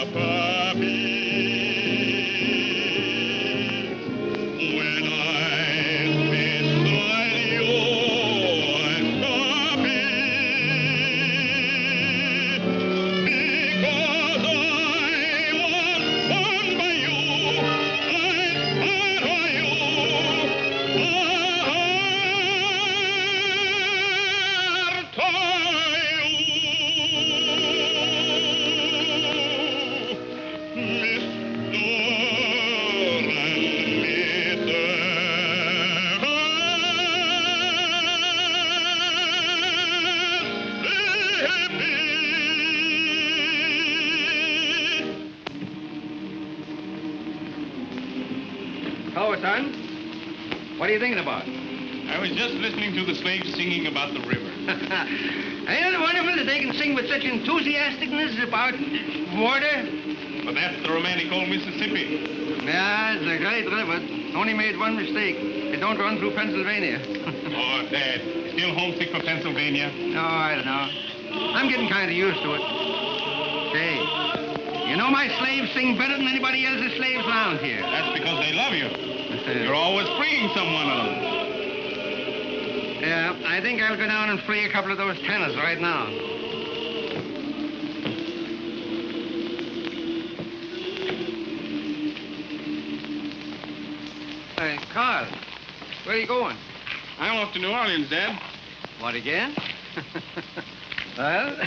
a puppy. When I'm beside you, I'm happy. Because I was born by you, I adore you. Hello, son. What are you thinking about? I was just listening to the slaves singing about the river. Ain't it wonderful that they can sing with such enthusiasticness about water? But that's the romantic old Mississippi. Yeah, it's a great river. Only made one mistake. It don't run through Pennsylvania. Oh, Dad, still homesick for Pennsylvania? No, I don't know. I'm getting kind of used to it. Say, you know my slaves sing better than anybody else's slaves around here. That's because they love you. You're always freeing someone of them. Yeah, I think I'll go down and free a couple of those tenors right now. Hey, Carl, where are you going? I'm off to New Orleans, Dad. What, again? Well,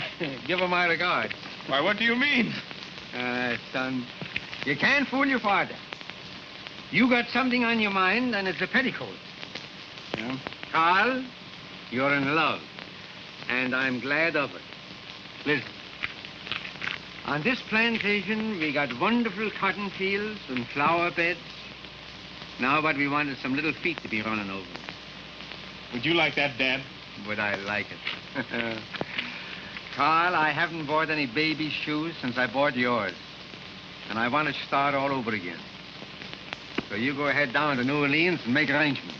give her my regards. Why, what do you mean? Son, you can't fool your father. You got something on your mind, and it's a petticoat. Yeah? Carl, you're in love, and I'm glad of it. Listen, on this plantation, we got wonderful cotton fields and flower beds. Now what we want is some little feet to be running over. Would you like that, Dad? Would I like it? Carl, I haven't bought any baby shoes since I bought yours. And I want to start all over again. So you go ahead down to New Orleans and make arrangements.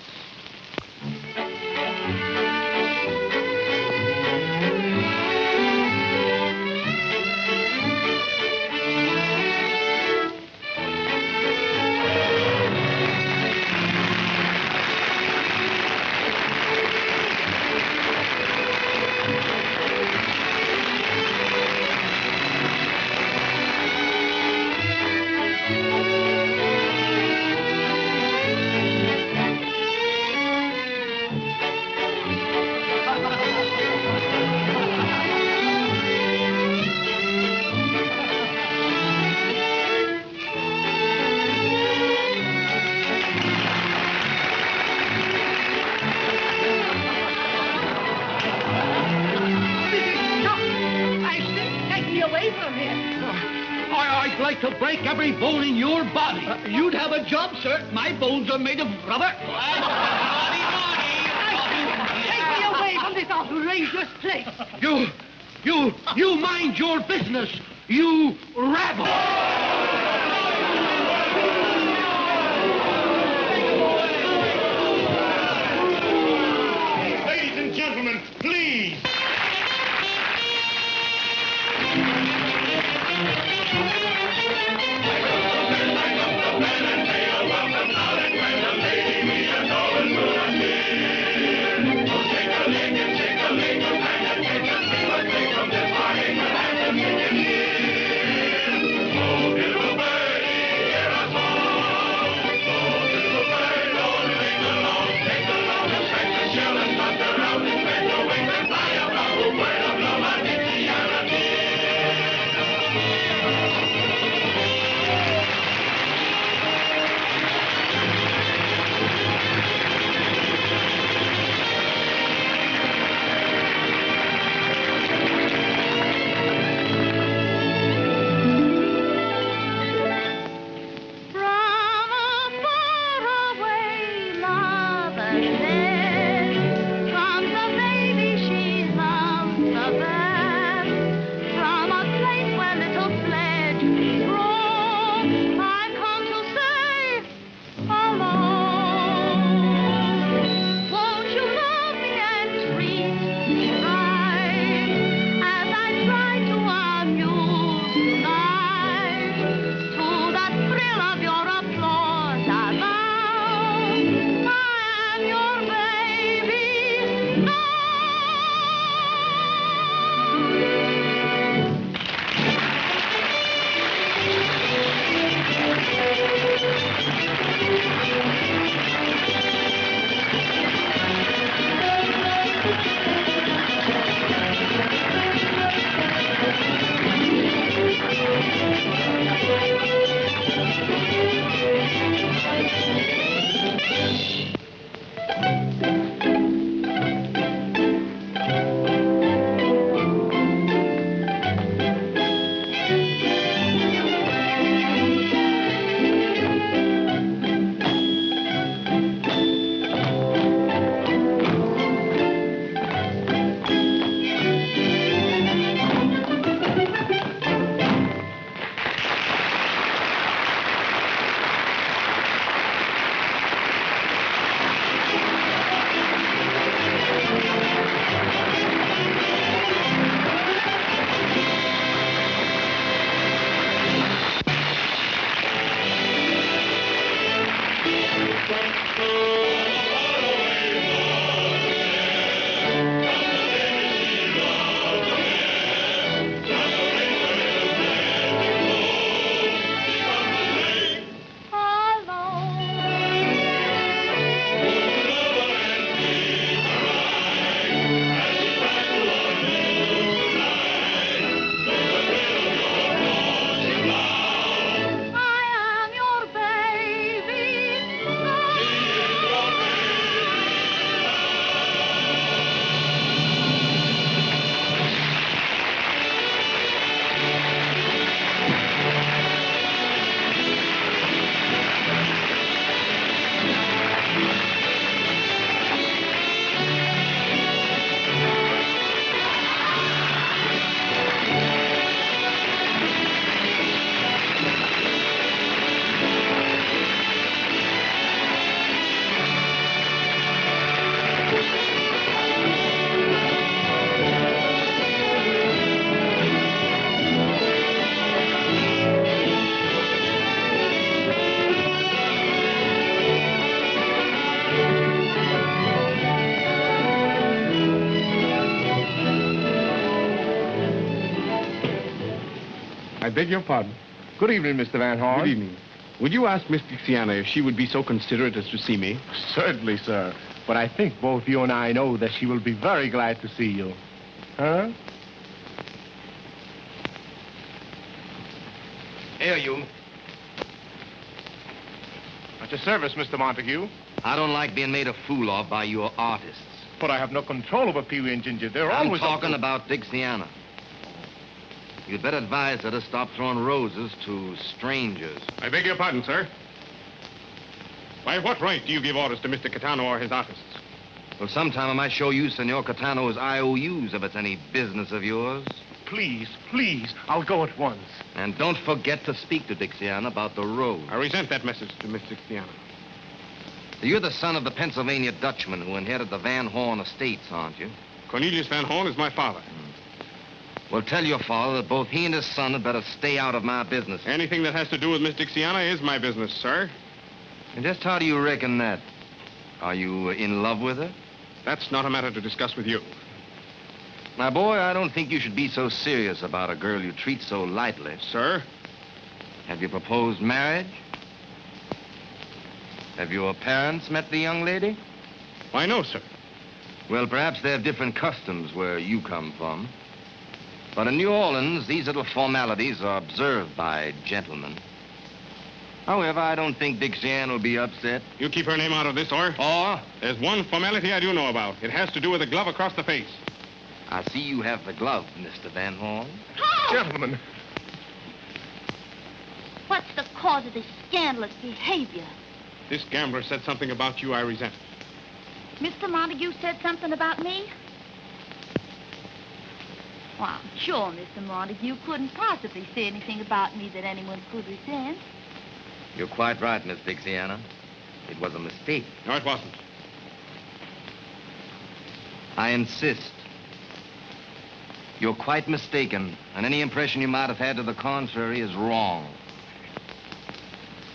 I'd like to break every bone in your body. You'd have a job, sir. My bones are made of rubber. Take me away from this outrageous place. You mind your business, you rabble. Ladies and gentlemen, please. Oh, I beg your pardon. Good evening, Mr. Van Horn. Good evening. Would you ask Miss Dixiana if she would be so considerate as to see me? Certainly, sir. But I think both you and I know that she will be very glad to see you. Huh? Here, you. At your service, Mr. Montague. I don't like being made a fool of by your artists. But I have no control over Peewee and Ginger. They're I'm always... talking about Dixiana. You'd better advise her to stop throwing roses to strangers. I beg your pardon, sir. By what right do you give orders to Mr. Catano or his artists? Well, sometime I might show you Senor Catano's IOUs if it's any business of yours. Please, please, I'll go at once. And don't forget to speak to Dixiana about the road. I resent that message to Miss Dixiana. You're the son of the Pennsylvania Dutchman who inherited the Van Horn estates, aren't you? Cornelius Van Horn is my father. Well, tell your father that both he and his son had better stay out of my business. Anything that has to do with Miss Dixiana is my business, sir. And just how do you reckon that? Are you in love with her? That's not a matter to discuss with you. My boy, I don't think you should be so serious about a girl you treat so lightly. Sir? Have you proposed marriage? Have your parents met the young lady? Why, no, sir. Well, perhaps they have different customs where you come from. But in New Orleans, these little formalities are observed by gentlemen. However, I don't think Dixiana will be upset. You keep her name out of this, or? Or, There's one formality I do know about. It has to do with a glove across the face. I see you have the glove, Mr. Van Horn. Gentlemen. What's the cause of this scandalous behavior? This gambler said something about you I resent. Mr. Montague said something about me? Well, I'm sure Mr. Montague couldn't possibly say anything about me that anyone could resent. You're quite right, Miss Dixiana. It was a mistake. No, it wasn't. I insist. You're quite mistaken, and any impression you might have had to the contrary is wrong.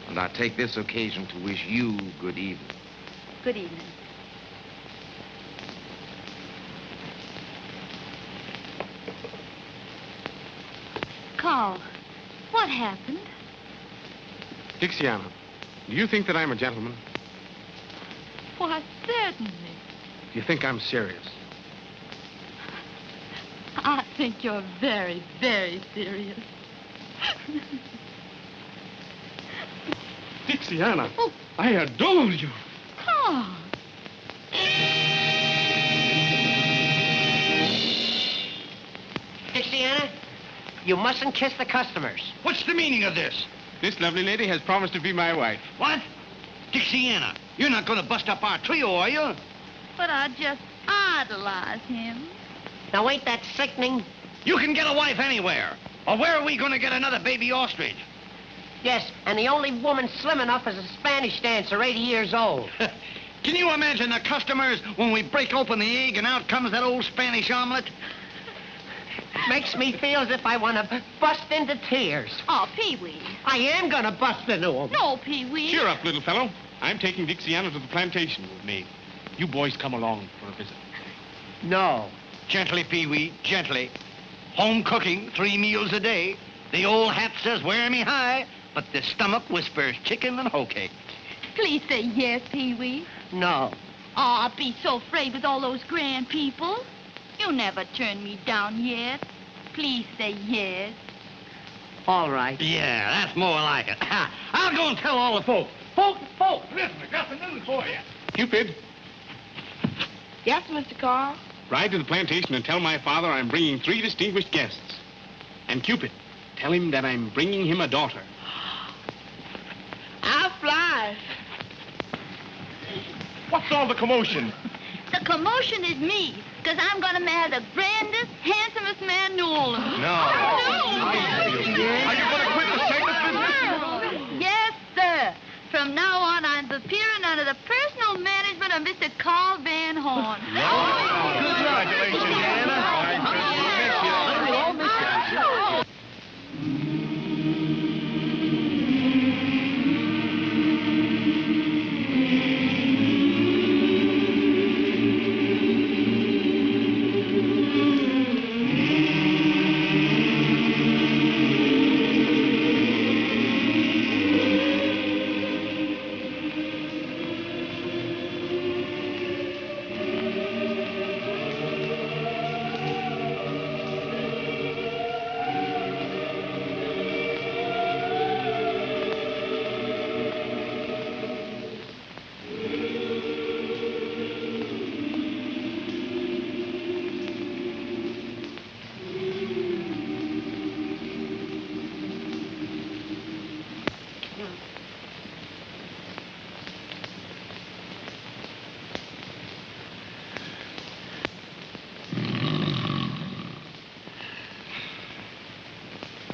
And I take this occasion to wish you good evening. Good evening. Carl, what happened? Dixiana, do you think that I'm a gentleman? Why, certainly. Do you think I'm serious? I think you're very, very serious. Dixiana, I adore you. Carl. Dixiana, you mustn't kiss the customers. What's the meaning of this? This lovely lady has promised to be my wife. What? Dixiana, you're not going to bust up our trio, are you? But I just idolize him. Now, ain't that sickening? You can get a wife anywhere. Or where are we going to get another baby ostrich? Yes, and the only woman slim enough is a Spanish dancer, 80 years old. Can you imagine the customers when we break open the egg and out comes that old Spanish omelet? Makes me feel as if I want to bust into tears. Oh, Peewee. I am going to bust into them. No, Peewee. Cheer up, little fellow. I'm taking Dixiana to the plantation with me. You boys come along for a visit. No. Gently, Peewee, gently. Home cooking, 3 meals a day. The old hat says wear me high, but the stomach whispers chicken and hoe cake. Please say yes, Peewee. No. Oh, I'll be so afraid with all those grand people. You never turned me down yet. Please say yes. All right. Yeah, that's more like it. Ha. I'll go and tell all the folks. Folks, listen, I got some news for you. Cupid, Yes, Mr. Carl? ride to the plantation and tell my father I'm bringing 3 distinguished guests. And Cupid, tell him that I'm bringing him a daughter. I'll fly. What's all the commotion? The commotion is me, because I'm going to marry the grandest, handsomest man in New Orleans. No. Are you going to quit the circus business? Yes, sir. From now on, I'm appearing under the personal management of Mr. Carl Van Horn. Congratulations, Anna. We'll miss you.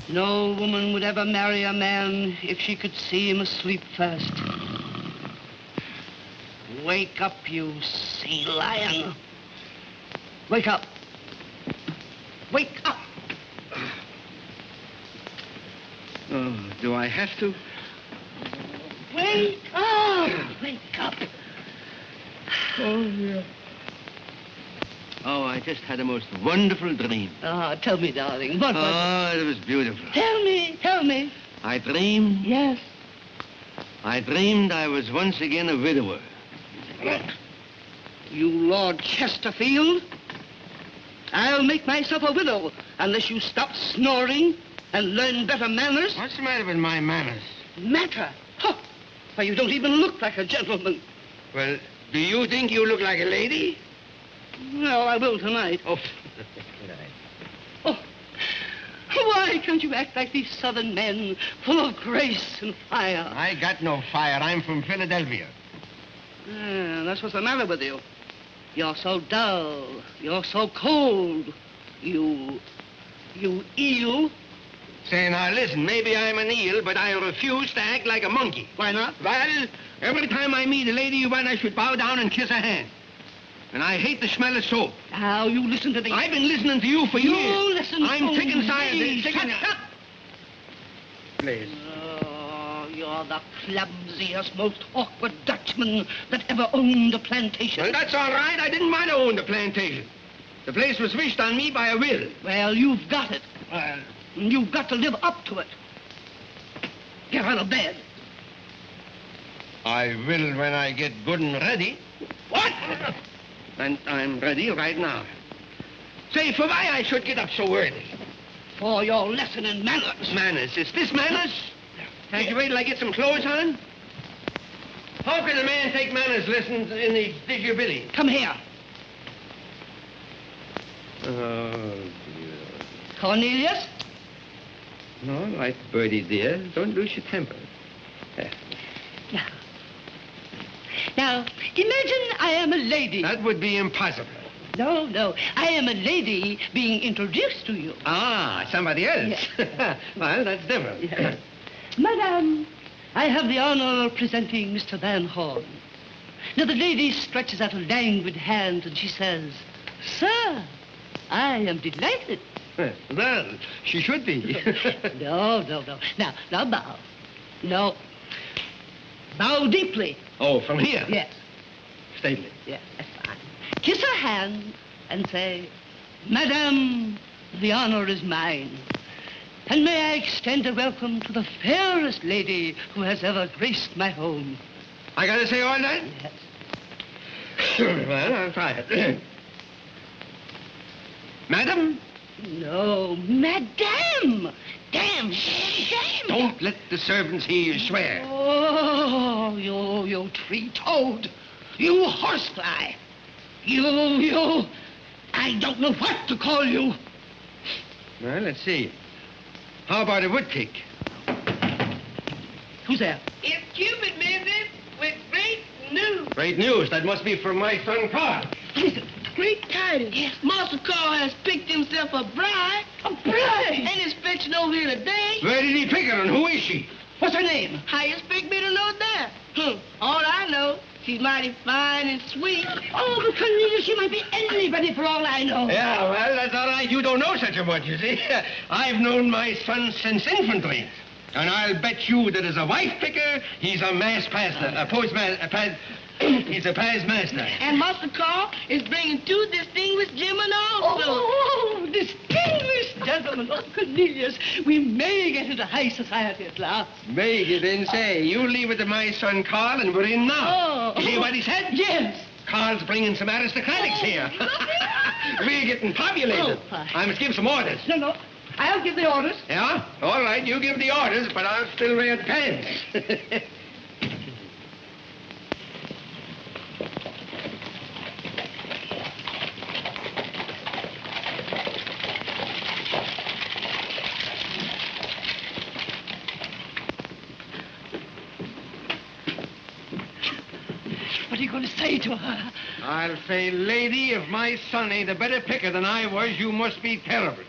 No woman would ever marry a man if she could see him asleep first. Wake up, you sea lion. Wake up. Wake up. Oh, do I have to? Wake up. Wake up. Oh, yeah. Oh, I just had a most wonderful dream. Ah, tell me, darling. What was Oh, it was beautiful. it? Tell me. Tell me. I dreamed. Yes. I dreamed I was once again a widower. You Lord Chesterfield, I'll make myself a widow unless you stop snoring and learn better manners. What's the matter with my manners? Matter? Huh. Why, you don't even look like a gentleman. Well, do you think you look like a lady? No, I will tonight. Oh, Oh, why can't you act like these southern men, full of grace and fire? I got no fire. I'm from Philadelphia. Ah, that's what's the matter with you. You're so dull. You're so cold. You eel. Say, now listen, maybe I'm an eel, but I refuse to act like a monkey. Why not? Well, every time I meet a lady, you want I should bow down and kiss her hand. And I hate the smell of soap. Now, you listen to the... I've been listening to you for You years. listen I'm to sick and tired. me. Sick and... Shut up. Please. Oh, you're the clumsiest, most awkward Dutchman that ever owned a plantation. Well, that's all right. I didn't want to own the plantation. The place was wished on me by a will. Well, you've got it. You've got to live up to it. Get out of bed. I will when I get good and ready. What? And I'm ready right now. Say, for why I should get up so early? For your lesson in manners. Manners. Is this manners? Can't you wait till I get some clothes on? How can a man take manners lessons in the digger-billy? Come here. Oh, dear. Cornelius? No, right, Bertie, dear. Don't lose your temper. Yeah. Now, imagine I am a lady. That would be impossible. No. I am a lady being introduced to you. Ah, somebody else. Well, that's different. Yeah. Madame, I have the honor of presenting Mr. Van Horn. Now, the lady stretches out a languid hand and she says, Sir, I am delighted. Well, she should be. No. Now bow. No. Bow deeply. Oh, from here? Yes. Stately. Yes, that's fine. Kiss her hand and say, Madame, the honor is mine. And may I extend a welcome to the fairest lady who has ever graced my home. I gotta say all that? Yes. Well, I'll try it. Madam? No, Madame. Damn. Don't let the servants hear you swear. Oh, you tree-toad. You horsefly. You. I don't know what to call you. Well, let's see. How about a woodtick? Who's there? It's Cupid, Mrs. with great news. Great news. That must be from my son, Carl. Listen. Great tidings. Yes. Master Carl has picked himself a bride. A bride? And is fetching over here today. Where did he pick her, and who is she? What's her name? How you expect me to know that? All I know, she's mighty fine and sweet. Oh, but Cornelia, she might be anybody for all I know. Yeah, well, that's all right. You don't know such a much, you see. I've known my son since infantry. And I'll bet you that as a wife picker, he's a mass pastor, a postmaster, he's a past master. And Master Carl is bringing 2 distinguished gentlemen also. Oh, distinguished gentlemen. Oh, Cornelius, we may get into high society at last. May you then say, you leave it to my son Carl, and we're in now. Oh. You hear what he said? Yes. Carl's bringing some aristocrats here. We're getting populated. Oh, I must give some orders. No. I'll give the orders. Yeah? All right, you give the orders, but I'll still wear pants. What are you going to say to her? I'll say, lady, if my son ain't a better picker than I was, you must be terrible.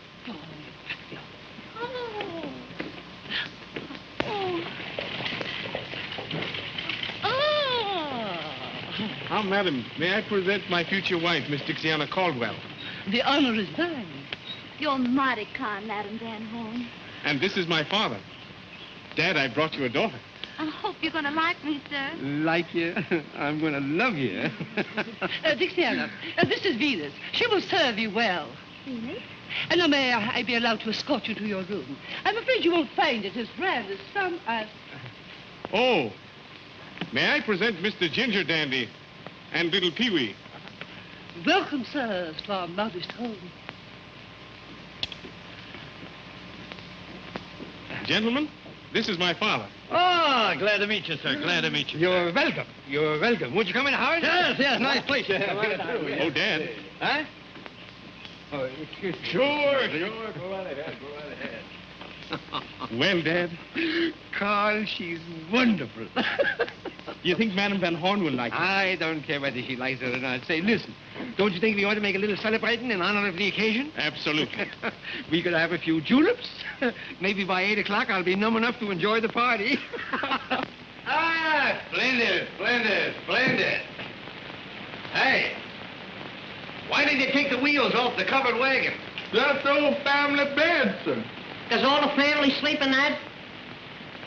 Now, madam, may I present my future wife, Miss Dixiana Caldwell? The honor is mine. You're mighty kind, Madam Van Horn. And this is my father. Dad, I brought you a daughter. I hope you're going to like me, sir. Like you? I'm going to love you. Dixiana, this is Venus. She will serve you well. Venus? And now may I be allowed to escort you to your room? I'm afraid you won't find it as grand as some. Oh, may I present Mr. Ginger Dandy and little Peewee? Welcome, sirs, to our modest home. Gentlemen, this is my father. Oh, glad to meet you, sir. Glad to meet you. You're welcome. You're welcome. Won't you come in the house? Yes, nice place you have. Oh, Dad. Huh? Oh, Sure. Go right ahead. Well, Dad, Carl, she's wonderful. you think Madam Van Horn will like it? I don't care whether she likes it or not. Say, listen, don't you think we ought to make a little celebrating in honor of the occasion? Absolutely. We could have a few juleps. Maybe by 8 o'clock I'll be numb enough to enjoy the party. Splendid. Hey, why did you take the wheels off the covered wagon? That's old family bed, sir. Does all the family sleep in that?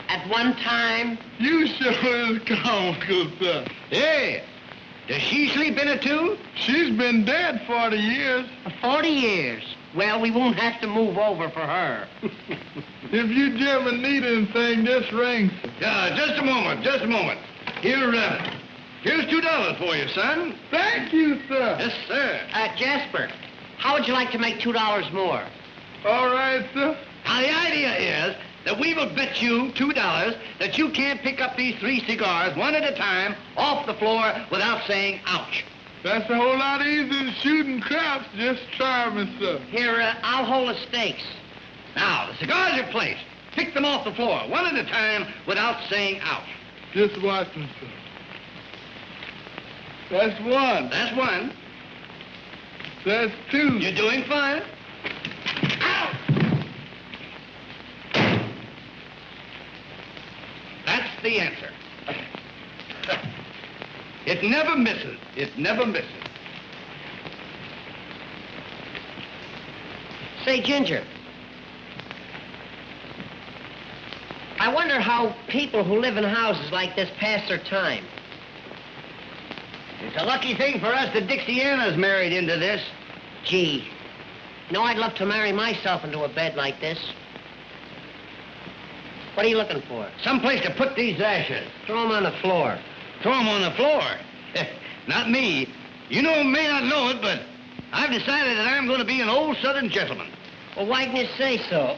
At one time? You sure is comical, sir. Hey, does she sleep in it too? She's been dead 40 years. 40 years. Well, we won't have to move over for her. If you gentlemen need anything, just ring, sir. Yeah, just a moment. Here's $2 for you, son. Thank you, sir. Yes, sir. Jasper, how would you like to make $2 more? All right, sir. Now, the idea is that we will bet you $2 that you can't pick up these 3 cigars one at a time off the floor without saying ouch. That's a whole lot easier than shooting craps. Just try me, sir. Here, I'll hold the stakes. Now, the cigars are placed. Pick them off the floor one at a time without saying ouch. Just watch me, sir. That's one. That's one. That's two. You're doing fine. Ow! That's the answer. It never misses. Say, Ginger, I wonder how people who live in houses like this pass their time. It's a lucky thing for us that Dixiana's married into this. Gee, you know, I'd love to marry myself into a bed like this. What are you looking for? Someplace to put these ashes. Throw them on the floor. Throw them on the floor. Not me. You may not know it, but I've decided that I'm going to be an old Southern gentleman. Well, why didn't you say so?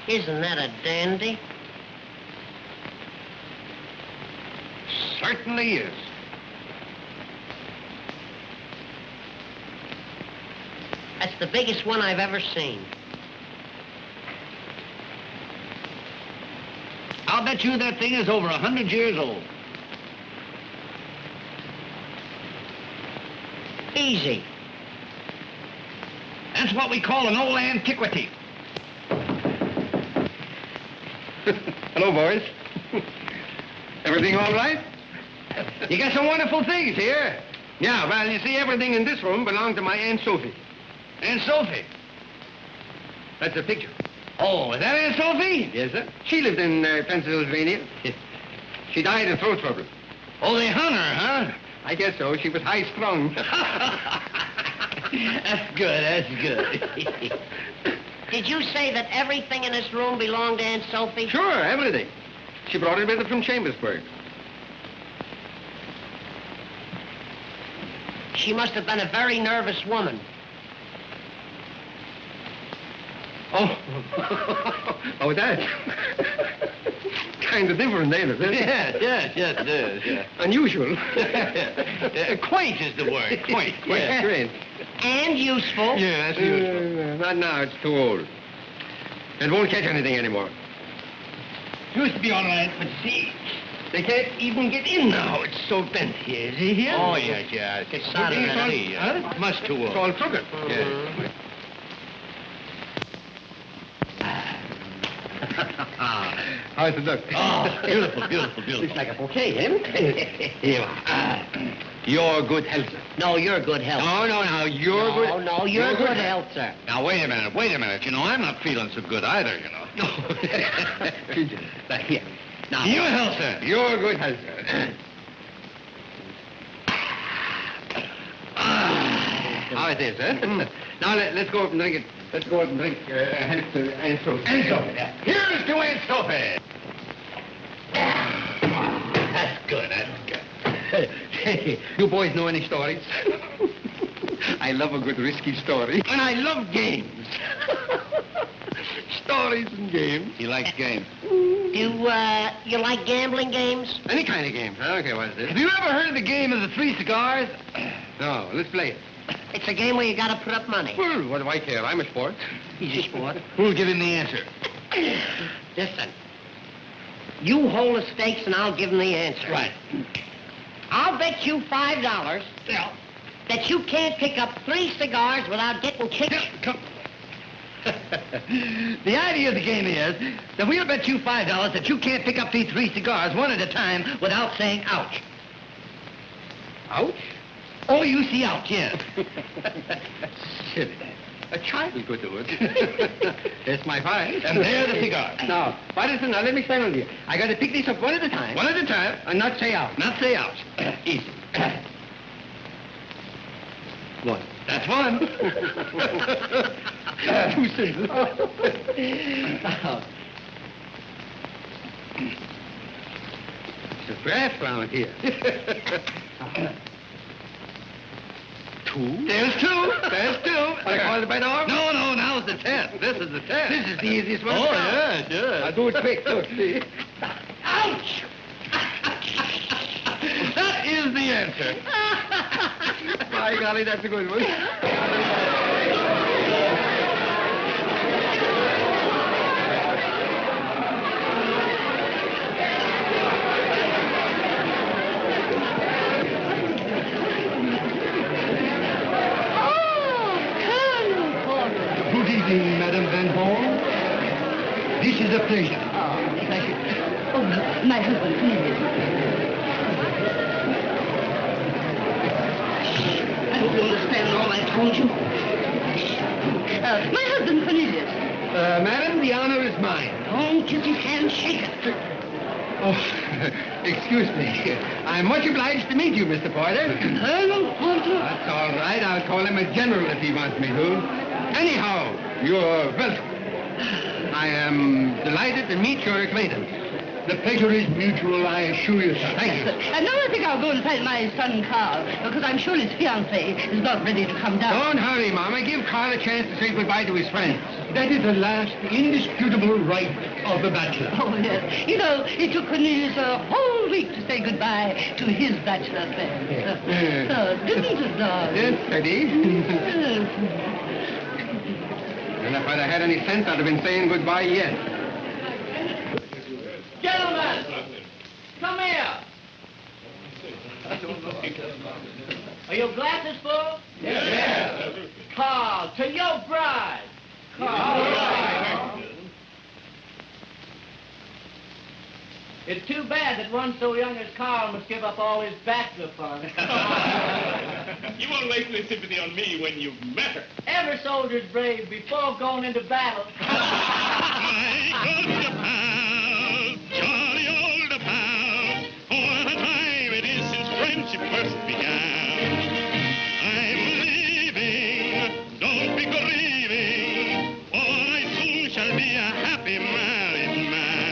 Isn't that a dandy? Certainly is. That's the biggest one I've ever seen. I'll bet you that thing is over 100 years old. Easy. That's what we call an old antiquity. Hello, boys. Everything all right? You got some wonderful things here. Yeah, well, you see, everything in this room belonged to my Aunt Sophie. Aunt Sophie. That's a picture. Oh, is that Aunt Sophie? Yes, sir. She lived in Pennsylvania. She died of throat trouble. Oh, they hung her, huh? I guess so. She was high-strung. That's good, that's good. Did you say that everything in this room belonged to Aunt Sophie? Sure, everything. She brought it with her from Chambersburg. She must have been a very nervous woman. Oh. Oh, that. Kind of different, ain't it? Yes, it is, yeah. Unusual. Quaint is the word, quaint. Yeah, quaint. And useful. Yeah, that's useful. Not now, it's too old. It won't catch anything anymore. Used to be all right, but see, they can't even get in now. It's so bent here. Is he here? Oh, yes, yeah. It's solid, huh? Much too old. It's all crooked. Yeah. How's the duck? Oh, beautiful, beautiful, beautiful. Looks like a bouquet, eh? Here. Your good health, sir. No, you're good health. No, you're good. No, you're good health, sir. Now, wait a minute. You know, I'm not feeling so good either, you know. Now, here. Now, Your health, sir. your good health, sir. How it is, eh? Now, let's go up and drink it. Let's go up and drink health to Aunt Sophie. Aunt Sophie, yeah. Here's to Aunt Sophie. That's good, Hey, you boys know any stories? I love a good risky story. And I love games. Stories and games. He likes games. Do you like gambling games? Any kind of games. I don't care what it is. Have you ever heard of the game of the 3 cigars? No, let's play it. It's a game where you gotta put up money. Well, what do I care? I'm a sport. He's a sport. Who'll give him the answer? Listen, you hold the stakes and I'll give him the answer. Right. I'll bet you $5 that you can't pick up 3 cigars without getting kicked. Come. The idea of the game is that we'll bet you $5 that you can't pick up these 3 cigars one at a time without saying ouch. Ouch? Oh, you see ouch, yes. Silly. A child could do it. That's my five. And there the cigars. Now, listen, now let me explain on you. I got to pick these up one at a time. One at a time. And not say ouch. Not say ouch. Easy. One. That's one. Too simple. It's a draft round here. 2. There's 2. There's 2. I call it by the arm? No, now's the test. This is the test. This is the easiest one. Oh, yes. I'll do it quick, too. See? Ouch! That is the answer. By golly, that's a good one. This is a pleasure. Oh, thank you. Oh, my husband, please. I hope you understand all I told you. My husband, Cornelius. Madam, the honor is mine. Don't kiss his hand, shake it. Oh, excuse me. I'm much obliged to meet you, Mr. Porter. Colonel Porter? That's all right. I'll call him a general if he wants me to. Anyhow, you're welcome. I am delighted to meet your acquaintance. The pleasure is mutual, I assure you, sir. Thank you. And now I think I'll go and find my son Carl, because I'm sure his fiancée is not ready to come down. Don't hurry, Mama. Give Carl a chance to say goodbye to his friends. That is the last indisputable right of the bachelor. Oh, yes. You know, it took Cornelius a whole week to say goodbye to his bachelor friends. Didn't it, darling? Yes, Eddie. And if I'd have had any sense, I'd have been saying goodbye yet. Gentlemen, come here. Are your glasses full? Yes. Carl, to your bride. Carl. It's too bad that one so young as Carl must give up all his bachelor fun. You won't waste any sympathy on me when you've met her. Every soldier's brave before going into battle. My good pal, jolly old pal, what a time it is since friendship first began. I'm leaving, don't be grieving, for I soon shall be a happy married man.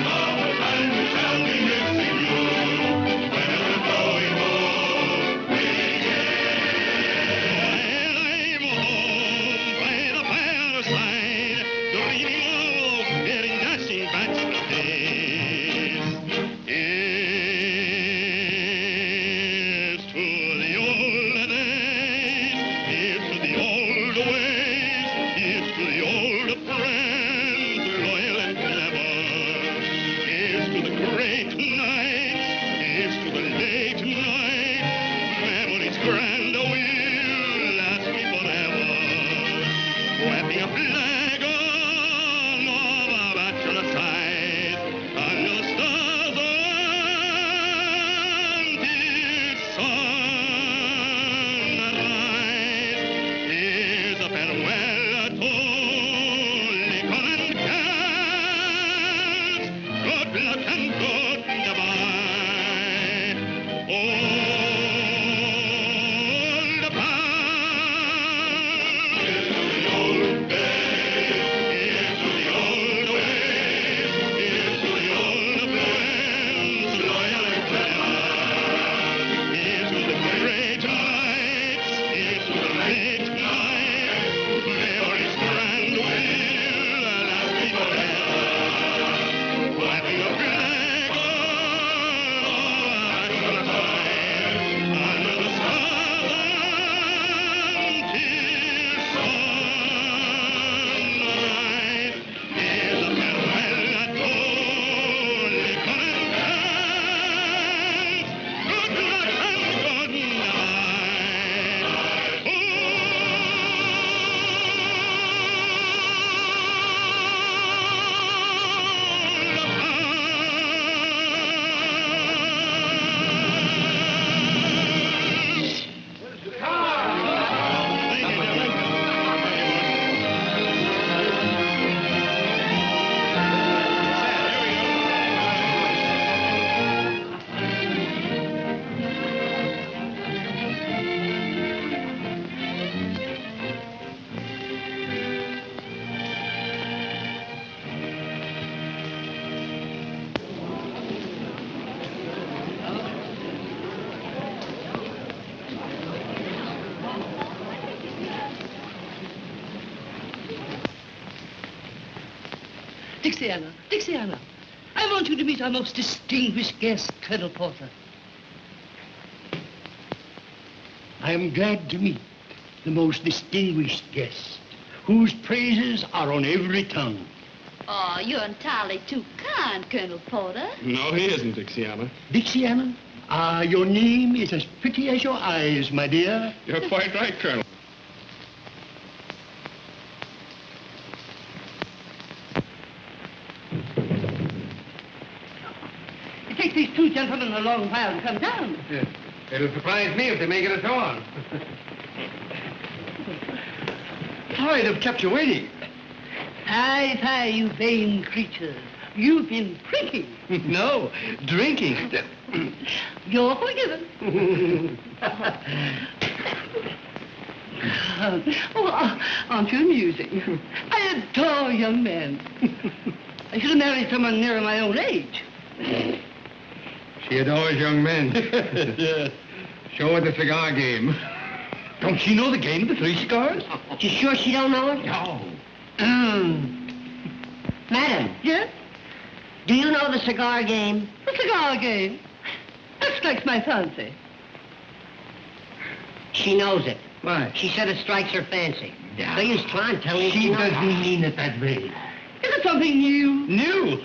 All the time we shall be missing you, when we're going home again. While I'm home by the fireside, dreaming of getting dashing bachelor days. Here's to the old days, here's to the old ways, here's to the old friends, loyal and clever. Here's to the great nights, here's to the late nights, memories grand will last me forever. Wrapping a flag on our bachelor side, under the stars until sunrise. Here's a farewell to Lincoln and Cass. Good luck and goodbye. Old pal. Here's to the old days. Here's to the old ways. Here's to the old friends, loyal and clever. Here's to the great nights. Here's to the late nights. Memories grand will last me forever. Wiping a flag on our bachelor side, under the stars until sunrise. Here's a farewell to Lincoln and Cass. Good luck and Dixiana, I want you to meet our most distinguished guest, Colonel Porter. I am glad to meet the most distinguished guest, whose praises are on every tongue. Oh, you're entirely too kind, Colonel Porter. No, he isn't, Dixiana. Dixiana, your name is as pretty as your eyes, my dear. You're quite right, Colonel. takes these two gentlemen a long while to come down. Yeah. It'll surprise me if they make it at all. Sorry to have kept you waiting. Fie, you vain creatures. You've been drinking. No, drinking. You're forgiven. Aren't you amusing? I adore young men. I should have married someone nearer my own age. She adores young men. Show her the cigar game. Don't she know the game of the 3 cigars? You sure she don't know it? No. Madam, Yes? do you know the cigar game? The cigar game. That strikes my fancy. She knows it. Why? She said it strikes her fancy. Yeah. So use trying to tell me She doesn't mean it that way. Is it something new? New?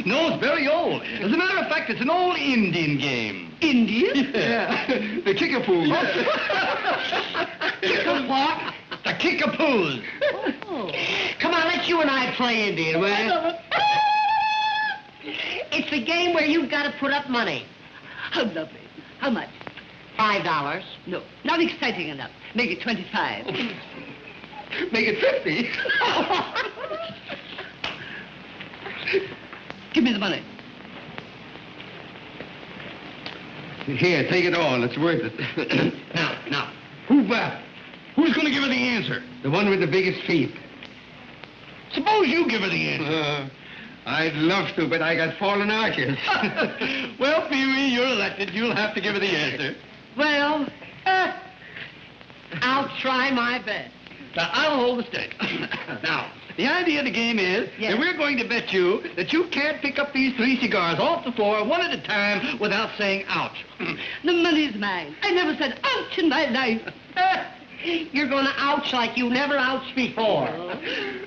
No, it's very old. As a matter of fact, it's an old Indian game. Indian? Yeah. The kickapoo. Kick a what? The kickapoos. Come on, let's you and I play Indian, will you? It's a game where you've got to put up money. How lovely. How much? $5. No, not exciting enough. Make it 25. Make it 50. Give me the money. Here, take it all. It's worth it. Now, who's going to give her the answer? The one with the biggest feet. Suppose you give her the answer. I'd love to, but I got fallen arches. Well, Peewee, you're elected. You'll have to give her the answer. Well, I'll try my best. Now, I'll hold the stick. Now, the idea of the game is that we're going to bet you that you can't pick up these 3 cigars off the floor one at a time without saying ouch. The money's mine. I never said ouch in my life. You're going to ouch like you never ouched before.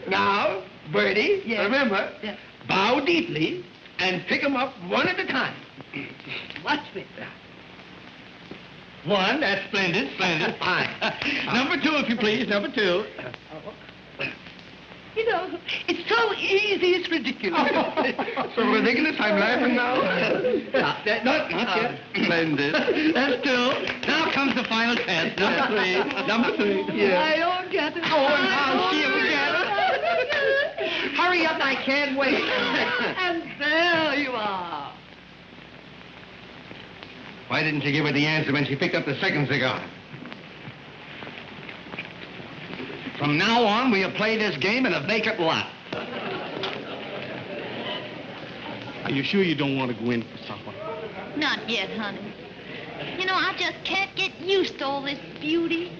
Now, Bertie, Yes. remember, Yes. bow deeply and pick them up one at a time. Watch me. 1, that's splendid, splendid, fine. Number 2, if you please, number 2. You know, it's so easy, it's ridiculous. So ridiculous, I'm laughing now. Not yet. Splendid. That's 2. Now comes the final test. Number 3. Number 3. I don't get it. Oh, now she'll get it. Hurry up, I can't wait. And there you are. Why didn't you give her the answer when she picked up the second cigar? From now on, we'll play this game in a vacant lot. Are you sure you don't want to go in for supper? Not yet, honey. You know, I just can't get used to all this beauty.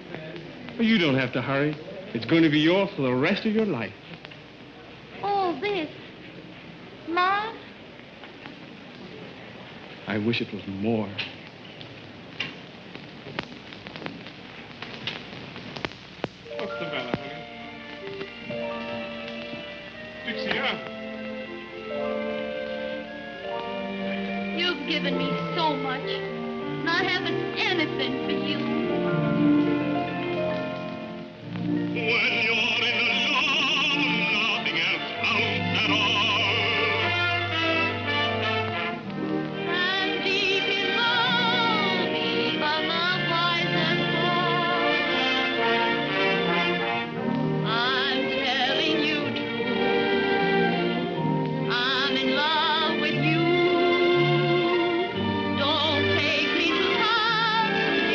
Well, you don't have to hurry. It's going to be yours for the rest of your life. All this. Ma? I wish it was more. What's the matter, honey? Dixiana. You've given me so much, and I haven't anything for you. When you're in love, nothing else counts at all. And deep in love, even the wisest fall. I'm telling you true, I'm in love with you. Don't take me to Paris.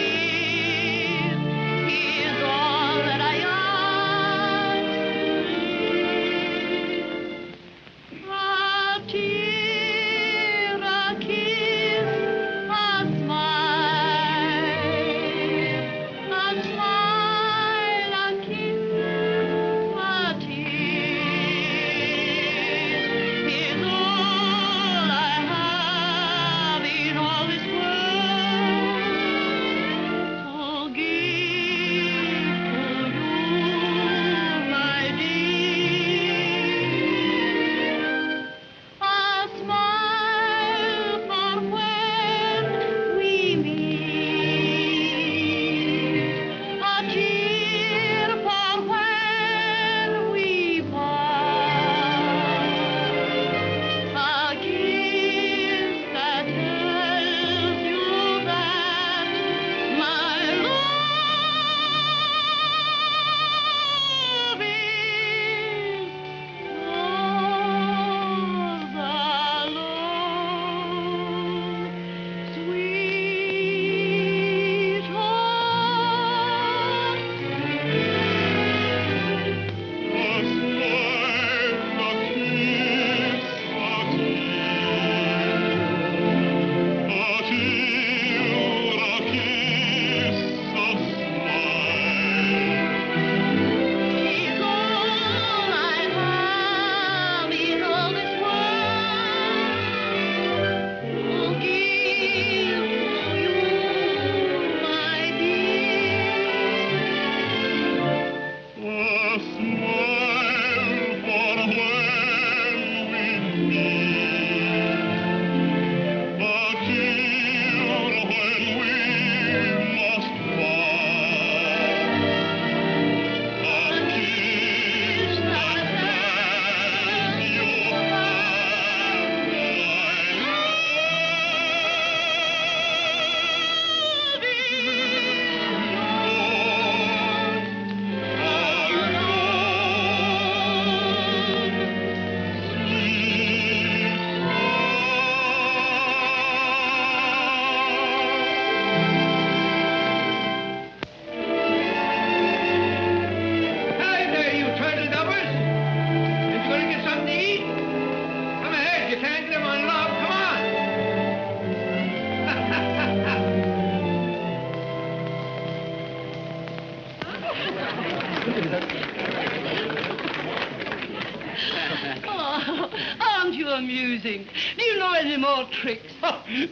rather amusing. Do you know any more tricks?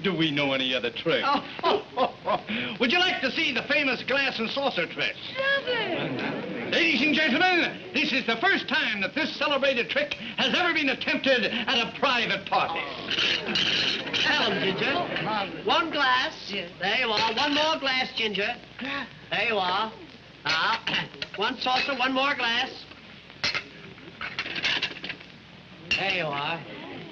Do we know any other tricks? Would you like to see the famous glass and saucer trick? Lovely. Ladies and gentlemen, this is the first time that this celebrated trick has ever been attempted at a private party. Tell him, Ginger. One glass. There you are. One more glass, Ginger. There you are. Now, one saucer, one more glass. There you are.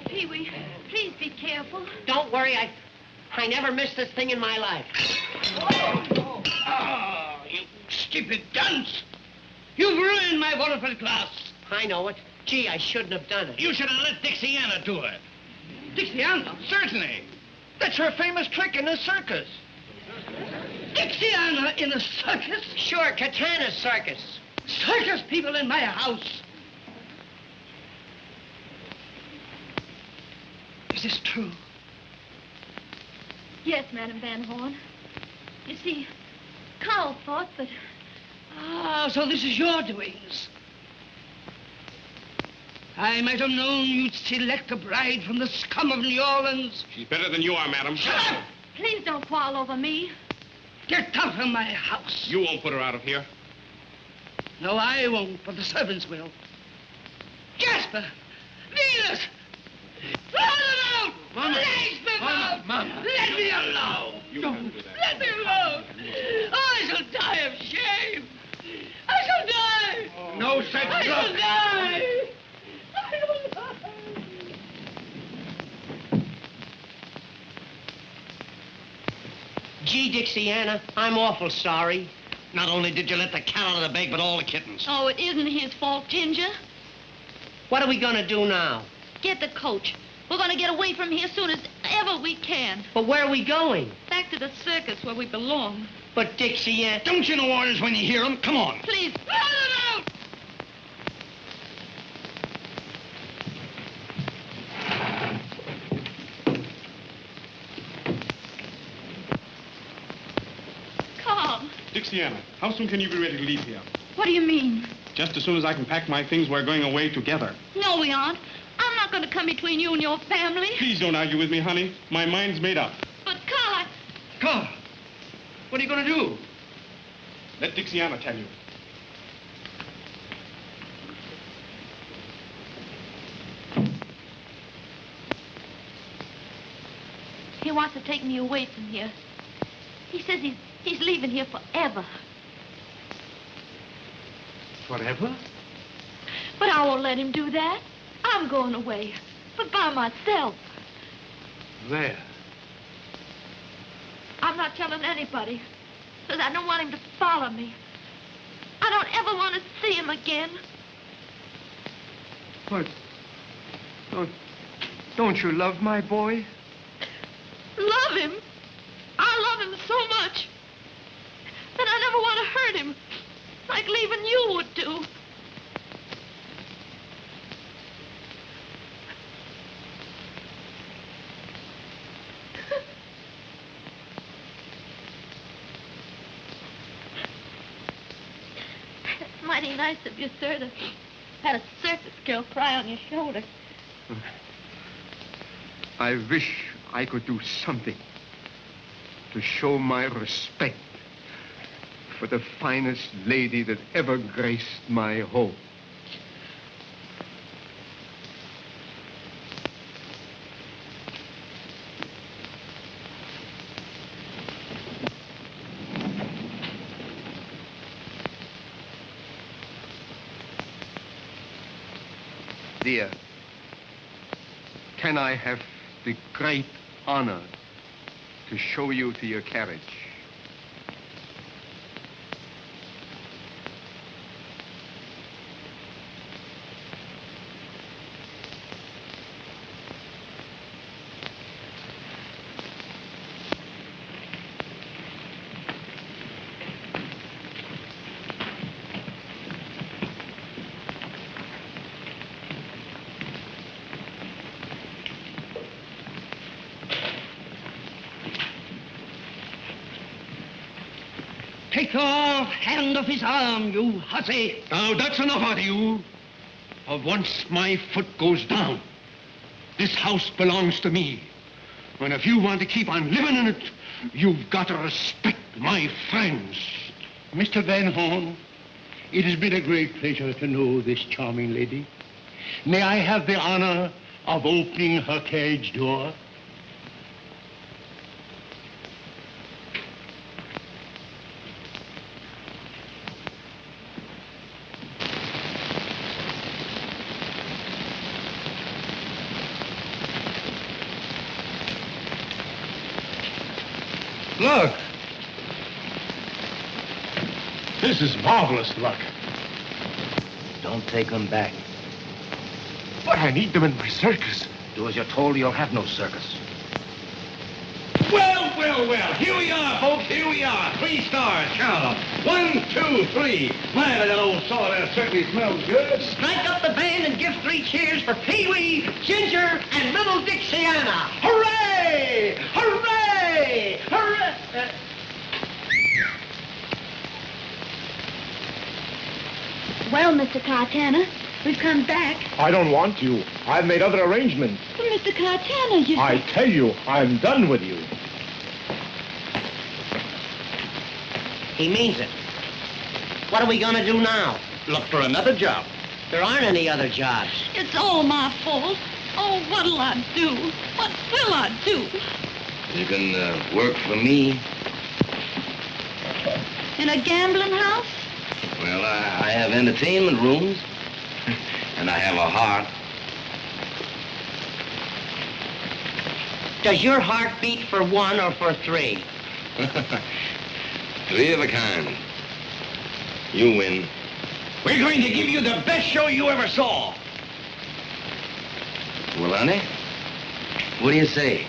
Peewee, please be careful. Don't worry, I never missed this thing in my life. Oh, you stupid dunce! You've ruined my wonderful glass. I know it. Gee, I shouldn't have done it. You should have let Dixiana do it. Dixiana? Certainly. That's her famous trick in the circus. Dixiana in a circus? Sure, Katana's circus. Circus people in my house. Is this true? Yes, Madam Van Horn. You see, Carl thought that... Ah, so this is your doings. I might have known you'd select a bride from the scum of New Orleans. She's better than you are, madam. Shut up! Please don't quarrel over me. Get out of my house. You won't put her out of here. No, I won't, but the servants will. Jasper! Venus! Throw them out! Mama! Lace them out! Mama! Let me alone! You don't do that. Let me alone! I shall die of shame! I shall die! No such I shall luck. die! I shall die! Gee, Dixiana, I'm awful sorry. Not only did you let the cat out of the bag, but all the kittens. Oh, it isn't his fault, Ginger. What are we gonna do now? Get the coach. We're going to get away from here soon as ever we can. But where are we going? Back to the circus where we belong. But Dixiana... Don't you know orders when you hear them? Come on. Please, Throw them out! Carl. Dixiana, how soon can you be ready to leave here? What do you mean? Just as soon as I can pack my things, we're going away together. No, we aren't. I'm not going to come between you and your family. Please don't argue with me, honey. My mind's made up. But, Carl, Come. What are you going to do? Let Dixiana tell you. he wants to take me away from here. He says he's leaving here forever. Forever? But I won't let him do that. I'm going away, but by myself. There. I'm not telling anybody, because I don't want him to follow me. I don't ever want to see him again. But don't you love my boy? Love him? I love him so much that I never want to hurt him, like leaving you would do. It's mighty nice of you, sir, to have a circus girl cry on your shoulder. I wish I could do something to show my respect for the finest lady that ever graced my home. Dear, can I have the great honor to show you to your carriage? Take your hand off his arm, you hussy. Now, that's enough out of you. For once my foot goes down, This house belongs to me. And if you want to keep on living in it, you've got to respect my friends. Mr. Van Horn, it has been a great pleasure to know this charming lady. May I have the honor of opening her carriage door? Look. This is marvelous luck. Don't take them back. But I need them in my circus. Do as you're told, you'll have no circus. Well, well, well. Here we are, folks. Here we are. 3 stars. Count them. 1, 2, 3. My, that old sawdust certainly smells good. Strike up the band and give 3 cheers for Peewee, Ginger, and little Dixiana. Hooray! Hooray! Hooray! Well, Mr. Cawthorn, we've come back. I don't want you. I've made other arrangements. Well, Mr. Cawthorn, you... I tell you, I'm done with you. He means it. What are we gonna do now? Look for another job. There aren't any other jobs. It's all my fault. Oh, what'll I do? What will I do? You can work for me. In a gambling house? Well, I have entertainment rooms. And I have a heart. Does your heart beat for 1 or for 3? 3 of a kind. You win. We're going to give you the best show you ever saw. Well, honey, what do you say?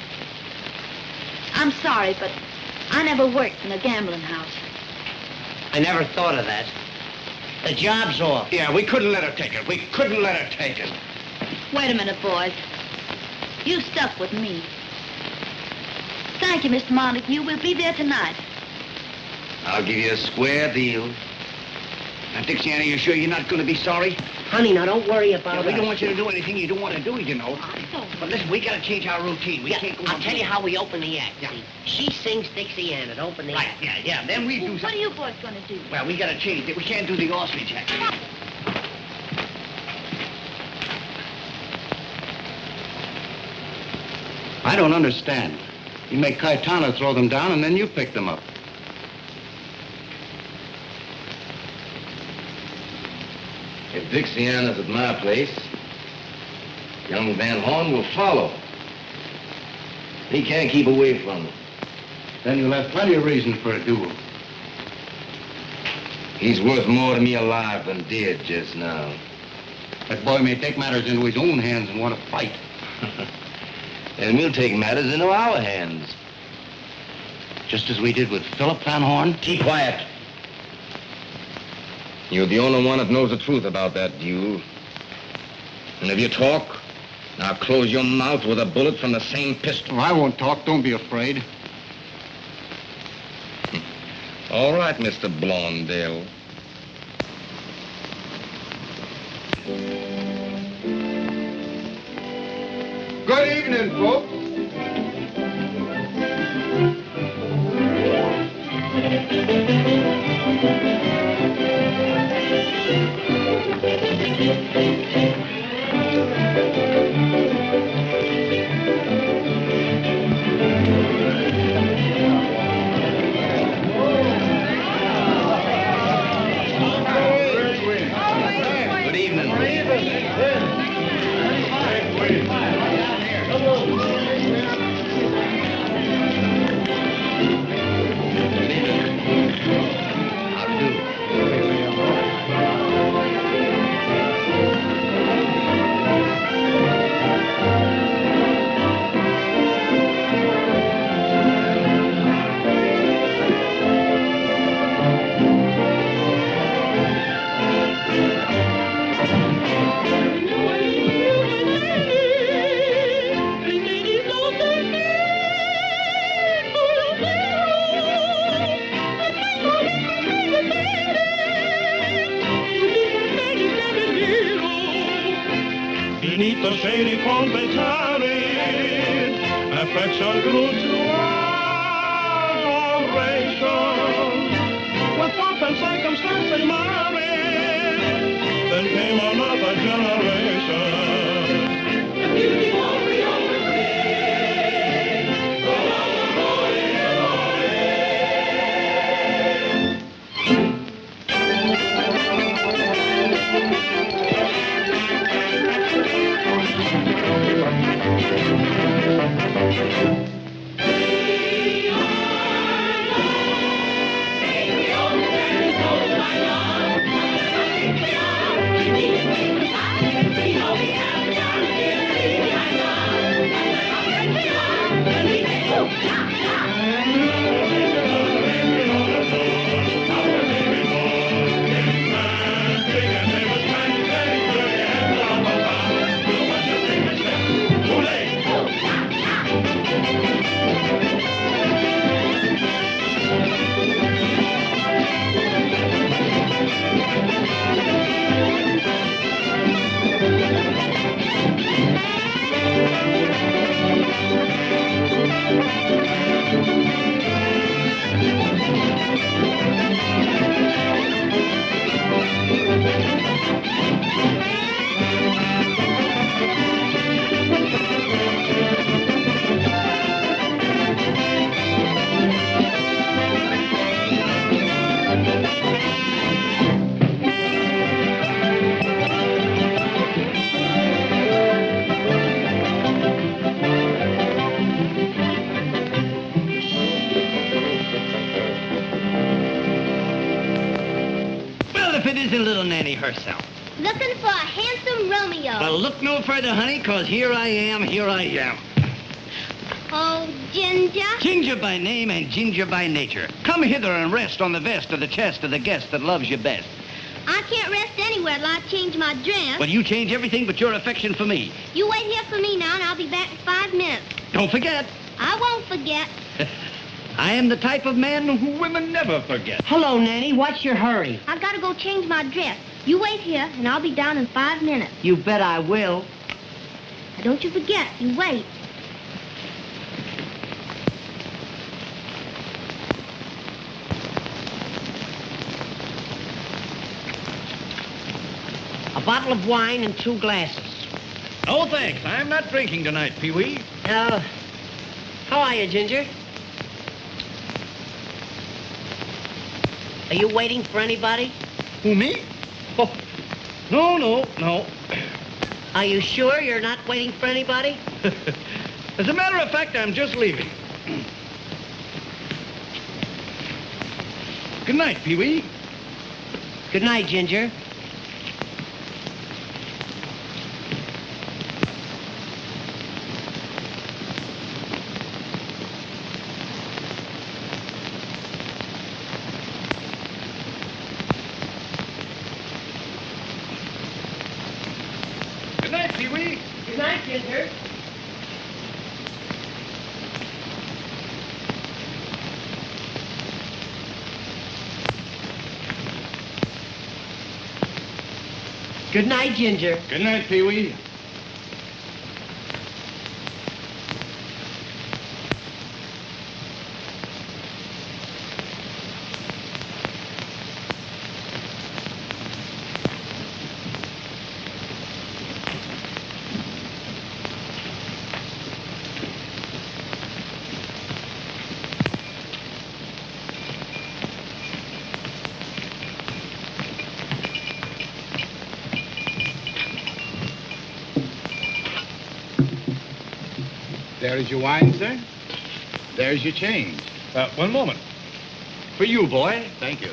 I'm sorry, but I never worked in a gambling house. I never thought of that. The job's off. Yeah, we couldn't let her take it. We couldn't let her take it. Wait a minute, boys. You stuck with me. Thank you, Mr. Montague. We'll be there tonight. I'll give you a square deal. Now, Dixiana, you sure you're not going to be sorry? Honey, now don't worry about We it. don't want you to do anything you don't want to do, you know. But listen, we got to change our routine. We can't go on. I'll tell you how we open the act. Yeah. See, she sings Dixiana to open the Right, act. yeah. Then we do What are something. you boys going to do? Well, we got to change it. We can't do the ostrich act. I don't understand. You make Cayetano throw them down, and then you pick them up. If Dixiana's at my place, young Van Horn will follow. He can't keep away from her. Then you'll have plenty of reason for a duel. He's worth more to me alive than dead just now. That boy may take matters into his own hands and want to fight. And we'll take matters into our hands. Just as we did with Philip Van Horn. Keep quiet. You're the only one that knows the truth about that duel. And if you talk, I'll close your mouth with a bullet from the same pistol. Oh, I won't talk. Don't be afraid. All right, Mr. Blondale. Good evening, folks. Good evening. Finito se di confessare affection grew to adoration. With pomp and circumstance they married. Then came another generation. The beauty won't be always free. Go on, Little Nanny herself. Looking for a handsome Romeo. Well, look no further, honey, 'cause here I am. Oh, Ginger. Ginger by name and Ginger by nature. Come hither and rest on the vest of the chest of the guest that loves you best. I can't rest anywhere till I change my dress. Well, you change everything but your affection for me. You wait here for me now, and I'll be back in 5 minutes. Don't forget. I won't forget. I am the type of man who women never forget. Hello, Nanny. What's your hurry? I gotta go change my dress. You wait here, and I'll be down in 5 minutes. You bet I will. Now, don't you forget. You wait. A bottle of wine and 2 glasses. Oh, thanks. I'm not drinking tonight, Peewee. How are you, Ginger? Are you waiting for anybody? Who, me? Oh, no. Are you sure you're not waiting for anybody? As a matter of fact, I'm just leaving. Good night, Peewee. Good night, Ginger. Good night, Peewee. Good night, Ginger. Good night, Ginger. Good night, Peewee. There is your wine, sir. There's your change. One moment. For you, boy. Thank you.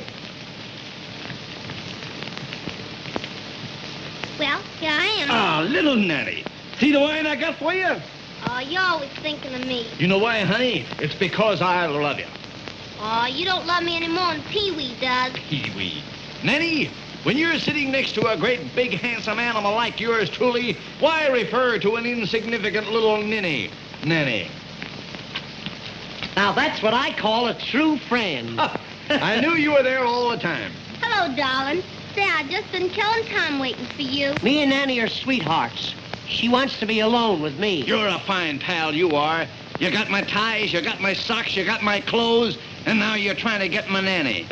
Well, here I am. Ah, little Nanny. See the wine I got for you? Oh, you're always thinking of me. You know why, honey? It's because I love you. Oh, you don't love me any more than Peewee does. Peewee. Nanny, when you're sitting next to a great, big, handsome animal like yours truly, why refer to an insignificant little ninny? Nanny. Now, that's what I call a true friend. I knew you were there all the time. Hello, darling. Say, I just been killing time waiting for you. Me and Nanny are sweethearts. She wants to be alone with me. You're a fine pal, you are. You got my ties, you got my socks, you got my clothes, and now you're trying to get my nanny.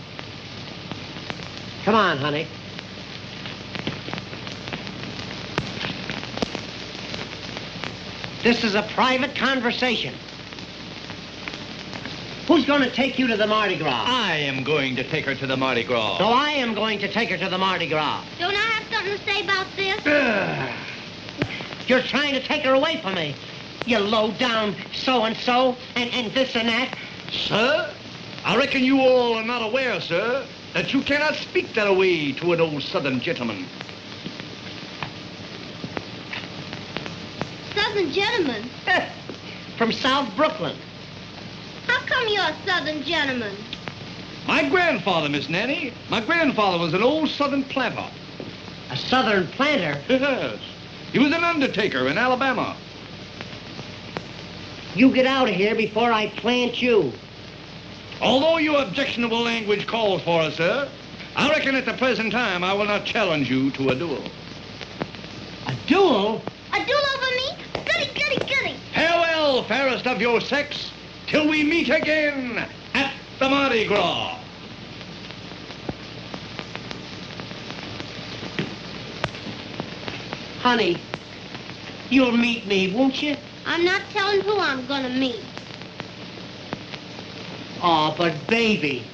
Come on, honey. This is a private conversation. Who's going to take you to the Mardi Gras? I am going to take her to the Mardi Gras. So I am going to take her to the Mardi Gras. Don't I have something to say about this? You're trying to take her away from me. You low-down so-and-so and this and that. Sir, I reckon you all are not aware, sir, that you cannot speak that way to an old Southern gentleman. Southern gentleman? From South Brooklyn. How come you're a Southern gentleman? My grandfather, Miss Nanny. My grandfather was an old Southern planter. A Southern planter? Yes. He was an undertaker in Alabama. You get out of here before I plant you. Although your objectionable language calls for it, sir, I reckon at the present time I will not challenge you to a duel. A duel? A duel over me? Goody, goody, goody. Farewell, fairest of your sex, till we meet again at the Mardi Gras. Honey, you'll meet me, won't you? I'm not telling who I'm gonna meet. Oh, but baby,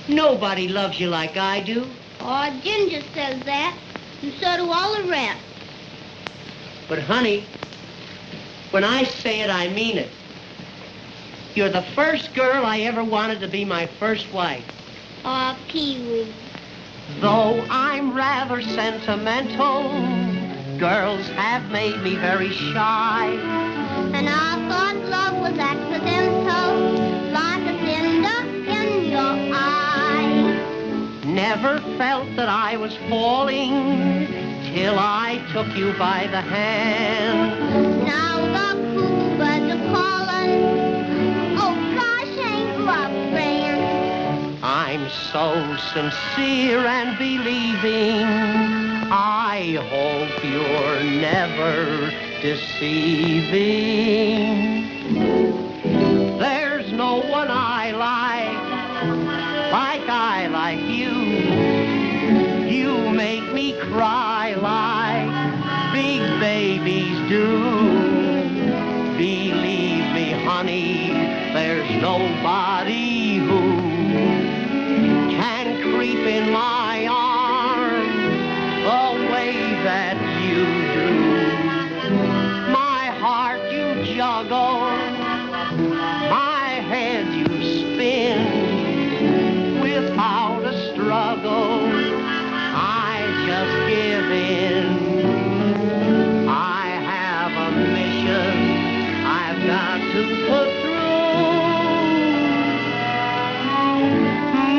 nobody loves you like I do. Oh, Ginger says that, and so do all the rest. But honey, when I say it, I mean it. You're the first girl I ever wanted to be my first wife. Oh, Peewee. Though I'm rather sentimental, girls have made me very shy. And I thought love was accidental, like a cinder in your eye. Never felt that I was falling till I took you by the hand. Now the cuckoo birds are calling. Oh gosh, ain't love grand? I'm so sincere and believing. I hope you're never deceiving. There's no one I like you. You make me cry like big babies do. Believe me, honey, there's nobody who can creep in my arms the way that you do. My heart you juggle, my head you spin. Without a struggle, I just give in. I have a mission I've got to put through.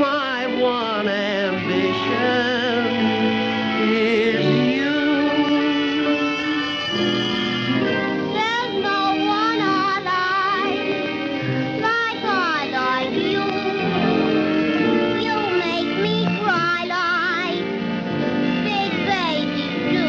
My one ambition is you. There's no one I like you. You make me cry like big babies do.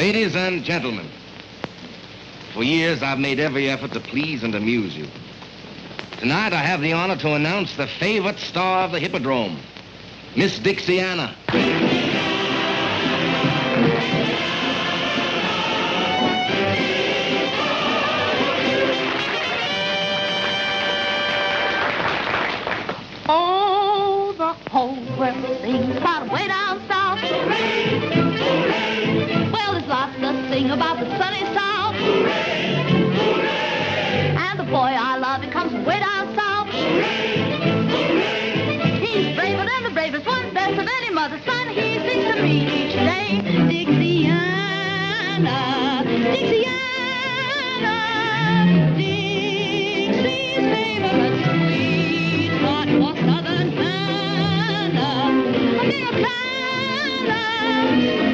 Ladies and gentlemen, for years I've made every effort to please and amuse you. Tonight I have the honor to announce the favorite star of the Hippodrome, Miss Dixiana. Oh, the whole world sings about way down south. Hooray! Hooray! Well, there's lots to sing about the sunny south. Hooray! Hooray! And the boy I love, he comes from way down south. Hooray! Hooray! He's braver than the bravest one, best of any mother's son. He sings to me each day, Dixiana, Dixiana, Dixie's favorite sweetheart was Southern Hannah, Americana,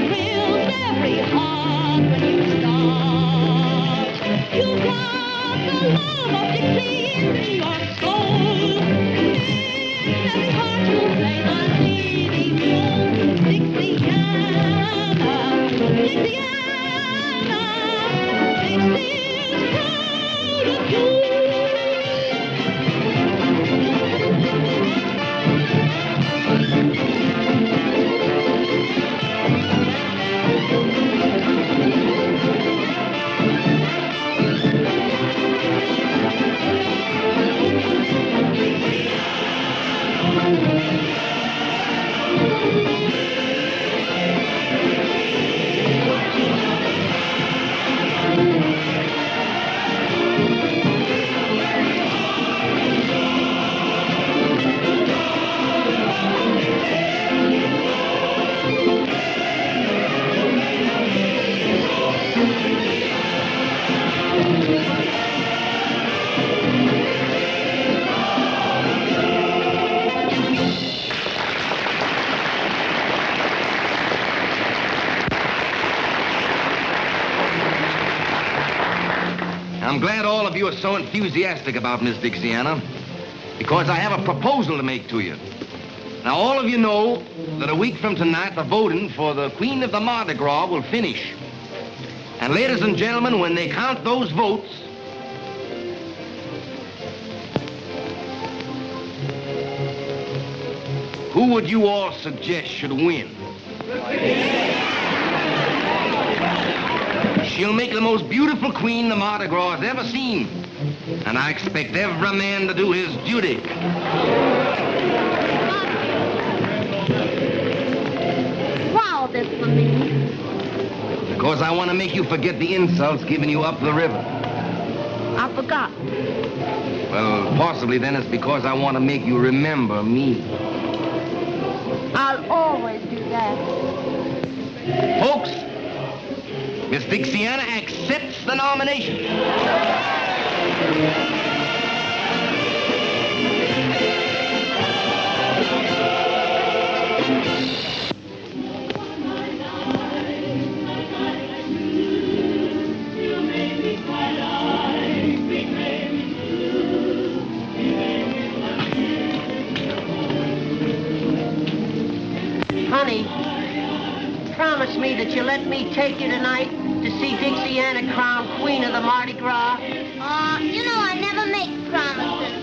thrills every heart when you start. You've got the love of Dixie in your soul. In every heart you play the leading role. Dixiana, Dixiana, Dixie's proud of you. I'm glad all of you are so enthusiastic about Miss Dixiana, because I have a proposal to make to you. Now, all of you know that a week from tonight, the voting for the Queen of the Mardi Gras will finish. And ladies and gentlemen, when they count those votes, who would you all suggest should win? She'll make the most beautiful queen the Mardi Gras has ever seen. And I expect every man to do his duty. Why all this for me? Because I want to make you forget the insults given you up the river. I forgot. Well, possibly then it's because I want to make you remember me. I'll always do that. Folks, Miss Dixiana accepts the nomination. Honey, promise me that you'll let me take you tonight to see Dixiana crowned Queen of the Mardi Gras. You know I never make promises.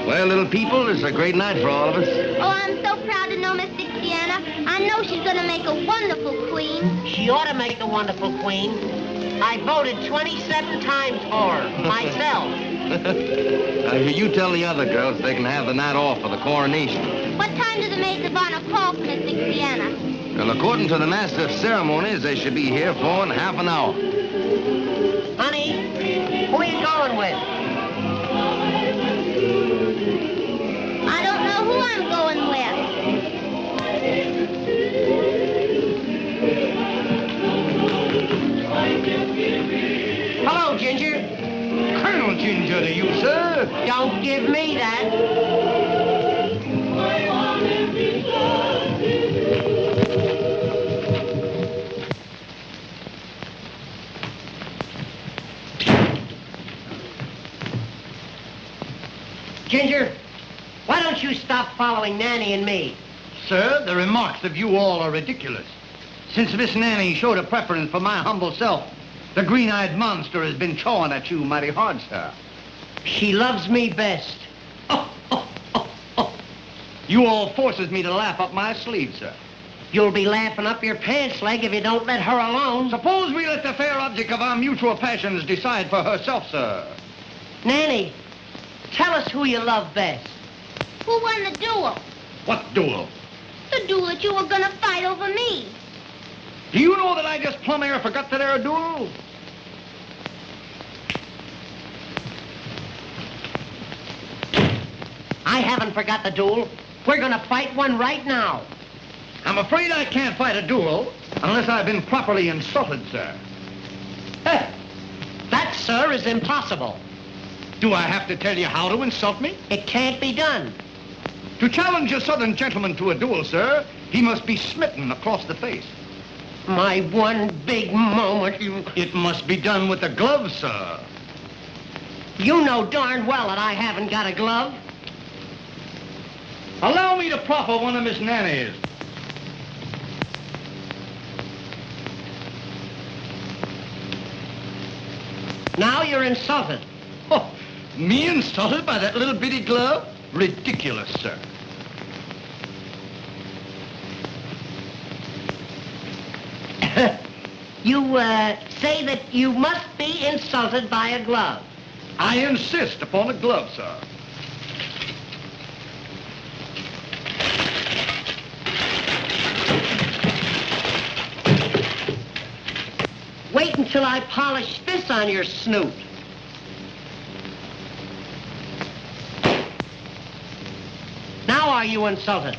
Well, little people, it's a great night for all of us. Oh, I'm so proud to know Miss Dixiana. I know she's going to make a wonderful queen. She ought to make a wonderful queen. I voted 27 times for her, myself. You tell the other girls they can have the night off for the coronation. What time do the maids of honor call for Miss Dixiana? Well, according to the master of ceremonies, they should be here for in half an hour. Honey, who are you going with? I don't know who I'm going with. Hello, Ginger. Colonel Ginger to you, sir. Don't give me that. Ginger, why don't you stop following Nanny and me? Sir, the remarks of you all are ridiculous. Since Miss Nanny showed a preference for my humble self, the green-eyed monster has been chawing at you mighty hard, sir. She loves me best. You all forces me to laugh up my sleeve, sir. You'll be laughing up your pants leg if you don't let her alone. Suppose we let the fair object of our mutual passions decide for herself, sir. Nanny, tell us who you love best. Who won the duel? What duel? The duel that you were gonna fight over me. Do you know that I just plumb air forgot that there duel? I haven't forgot the duel. We're gonna fight one right now. I'm afraid I can't fight a duel unless I've been properly insulted, sir. That, sir, is impossible. Do I have to tell you how to insult me? It can't be done. To challenge a southern gentleman to a duel, sir, he must be smitten across the face. My one big moment, It must be done with a glove, sir. You know darn well that I haven't got a glove. Allow me to proffer one of Miss Nanny's. Now you're insulted. Oh, me insulted by that little bitty glove? Ridiculous, sir. You say that you must be insulted by a glove. I insist upon a glove, sir. Wait until I polish this on your snoot. Now are you insulted?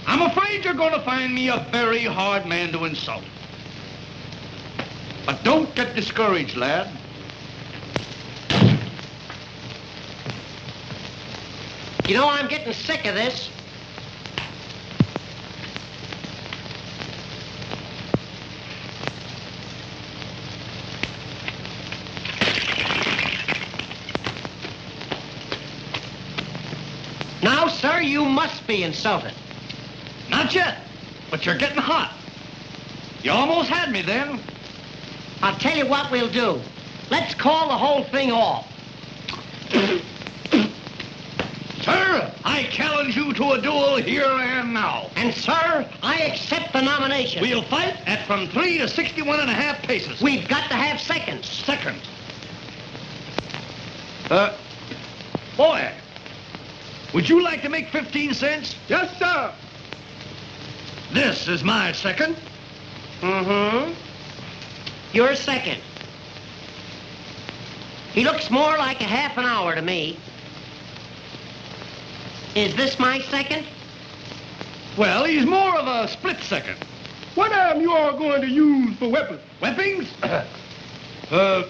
I'm afraid you're going to find me a very hard man to insult. But don't get discouraged, lad. You know, I'm getting sick of this. Now, sir, you must be insulted. Not yet, but you're getting hot. You almost had me then. I'll tell you what we'll do. Let's call the whole thing off. Sir, I challenge you to a duel here and now. And, sir, I accept the nomination. We'll fight at from 3 to 61.5 paces. We've got to have seconds. Seconds. Boy, would you like to make 15 cents? Yes, sir. This is my second. Mm-hmm. You're second. He looks more like a half an hour to me. Is this my second? Well, he's more of a split second. What am you all going to use for weapons? Weapons? Why,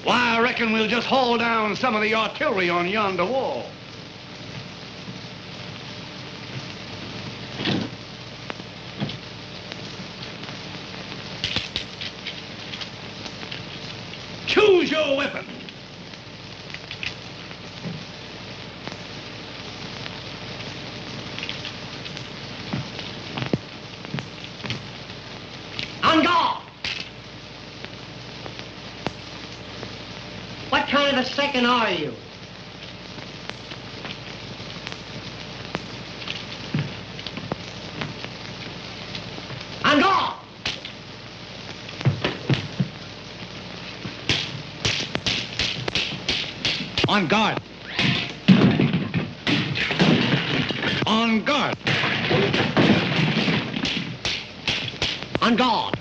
I reckon we'll just haul down some of the artillery on yonder wall. Choose your weapon. On guard! What kind of a second are you? On guard! On guard. On guard. On guard.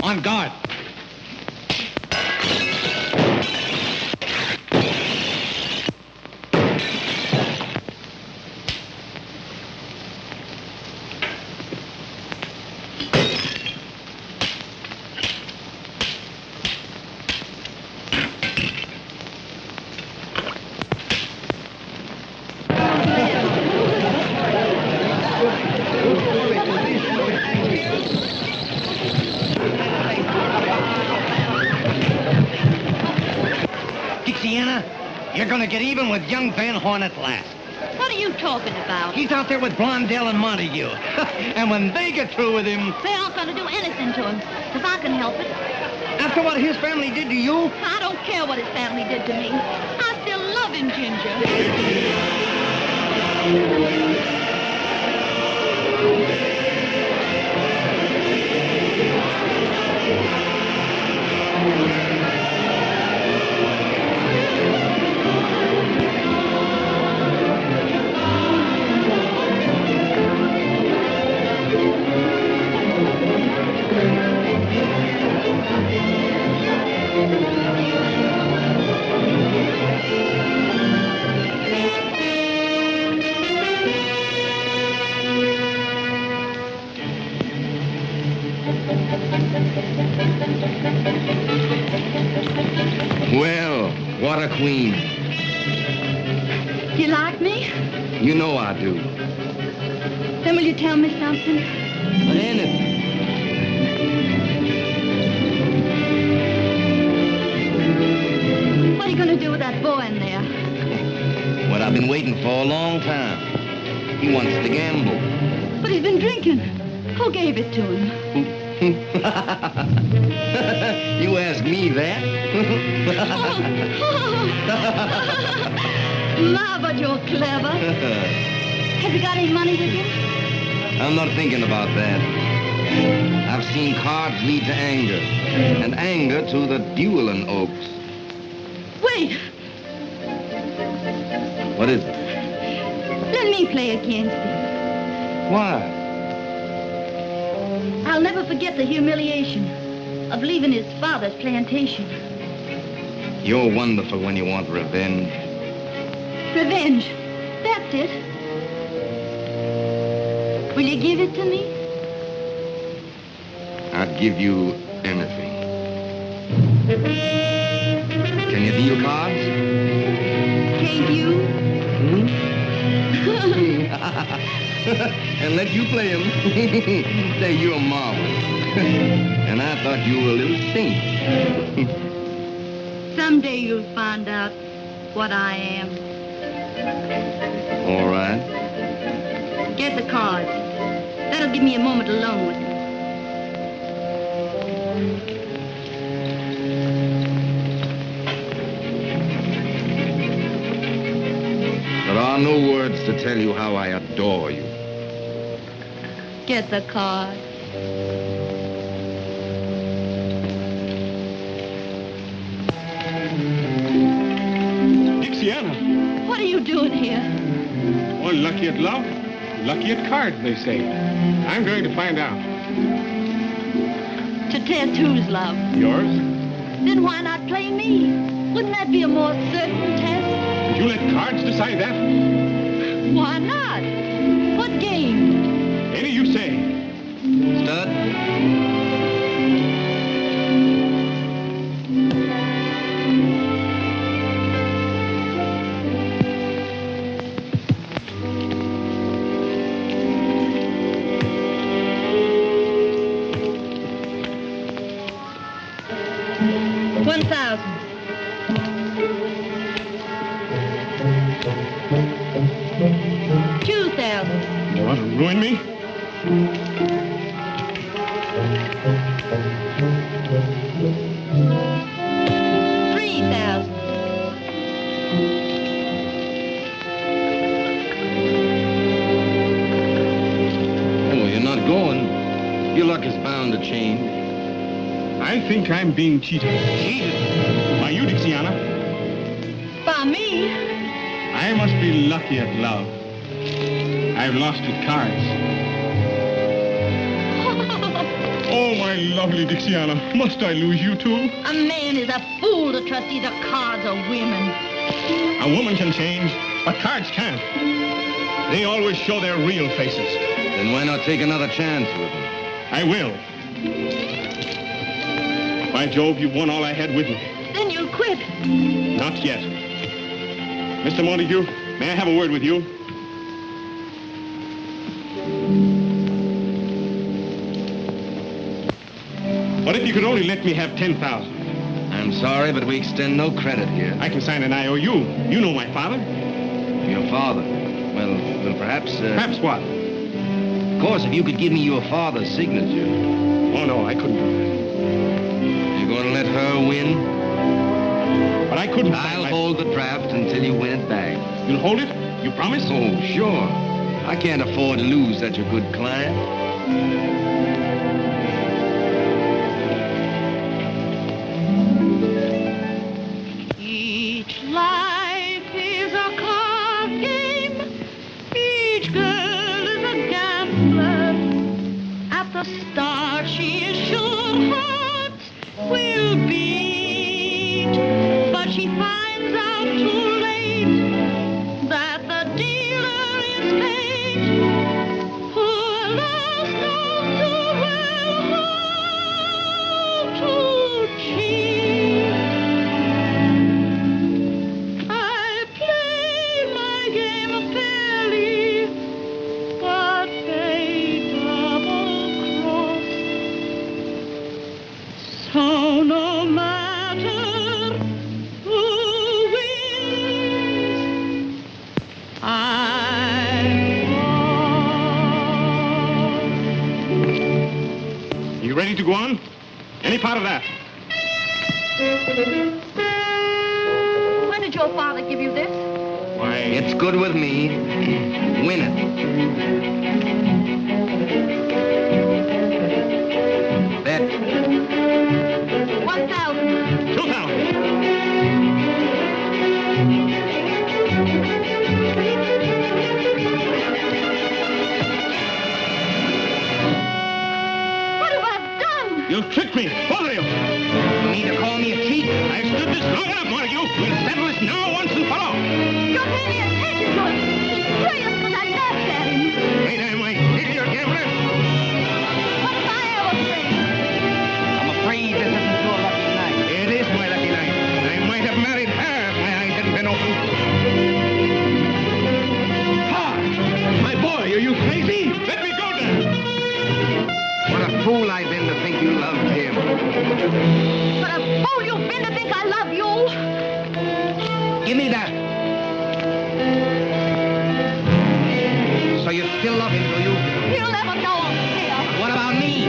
On guard. going to get even with young Van Horn at last. What are you talking about? He's out there with Blondell and Montague. And when they get through with him... They aren't going to do anything to him, if I can help it. After what his family did to you? I don't care what his family did to me. I still love him, Ginger. Well, what a queen. You like me? You know I do. Then will you tell me something? Anything. What are you going to do with that boy in there? What I've been waiting for a long time. He wants to gamble. But he's been drinking. Who gave it to him? You ask me that? Ma, but you're clever. Have you got any money with you? I'm not thinking about that. I've seen cards lead to anger, and anger to the dueling oaks. Wait. What is it? Let me play against him. Why? I'll never forget the humiliation of leaving his father's plantation. You're wonderful when you want revenge. Revenge. That's it. Will you give it to me? I'd give you anything. Can you deal cards? Can't you? And let you play him. Say you're a marvel. And I thought you were a little saint. Someday you'll find out what I am. All right. Get the cards. That'll give me a moment alone with him. There are no words to tell you how I adore you. Get the cards. Dixiana. What are you doing here? Well, lucky at love, lucky at cards, they say. I'm going to find out. To test whose love? Yours? Then why not play me? Wouldn't that be a more certain test? Would you let cards decide that? Why not? What game? Any you say. Stud? You want to ruin me? $3,000. Oh, you're not going. Your luck is bound to change. I think I'm being cheated. Cheated? By you, Dixiana. By me? I must be lucky at love. I've lost at cards. Oh, my lovely Dixiana, must I lose you too? A man is a fool to trust either cards or women. A woman can change, but cards can't. They always show their real faces. Then why not take another chance with them? I will. By Jove, you've won all I had with me. Then you'll quit. Not yet. Mr. Montague, may I have a word with you? What if you could only let me have 10,000? I'm Sorry, but we extend no credit here. I can sign an IOU. You know my father. Your father? Well, perhaps... Perhaps what? Of course, if you could give me your father's signature. Oh, no, I couldn't do that. You're going to let her win? But I couldn't. I'll hold the draft until you win it back. You'll hold it? You promise? Oh, sure. I can't afford to lose such a good client. Each life is a card game. Each girl is a gambler. At the start, she is sure hearts will beat. But she finds out too late that the dealer is fate. Poor lost knows too well how to cheat. I play my game fairly, but fate double-crossed. So no matter who wins, I You ready to go on? Any part of that? When did your father give you this? Why... It's good with me. Win it. Bet. 1,000. 2,000. What have I done? You tricked me, both of you. You mean to call me a cheat? I've stood this long enough, Montague. We'll settle this now once and for all. You're paying me attention to him. He's furious because I laughed at him. Ain't I my idiot gambler? What have I ever said? I'm afraid this isn't your lucky night. It is my lucky night. I might have married her if my eyes hadn't been open. Ha! My boy, are you crazy? Let me go there. What a fool I've been to think you loved him. But a fool you've been to think I love you. Give me that. So you still love him, do you? He'll never know I'm here. What about me?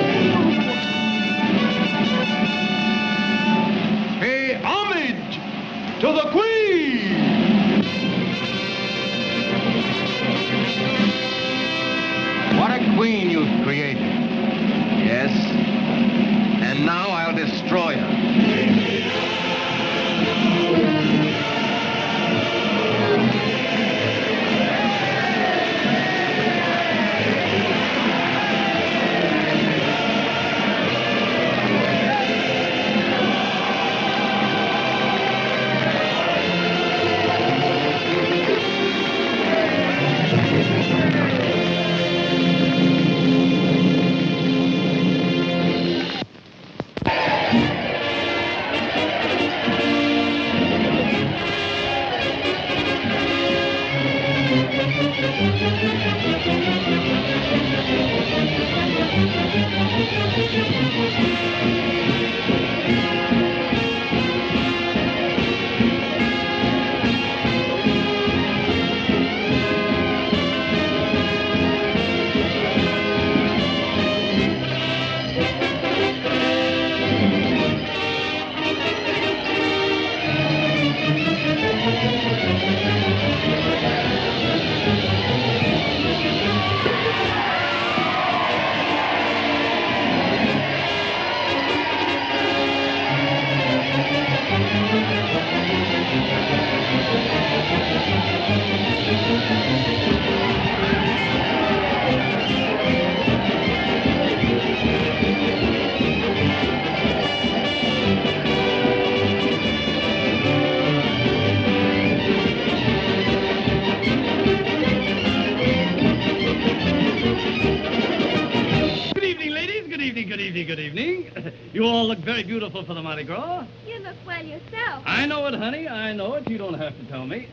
Pay homage to the Queen! What a queen you've created. Yes. And now I'll destroy her. Good evening. You all look very beautiful for the Mardi Gras. You look well yourself. I know it, honey. I know it. You don't have to tell me.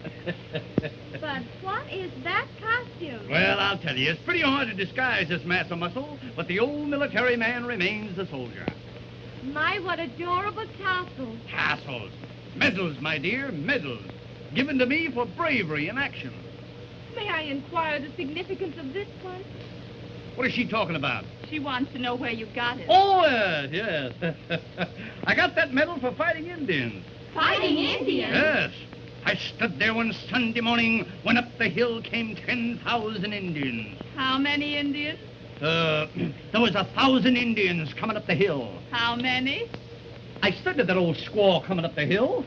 But what is that costume? Well, I'll tell you. It's pretty hard to disguise this mass of muscle, but the old military man remains the soldier. My, what adorable tassels. Tassels. Medals, my dear, medals. Given to me for bravery in action. May I inquire the significance of this one? What is she talking about? She wants to know where you got it. Oh, yes. I got that medal for fighting Indians. Fighting Indians? Yes. I stood there one Sunday morning when up the hill came 10,000 Indians. How many Indians? There was 1,000 Indians coming up the hill. How many? I stood to that old squaw coming up the hill.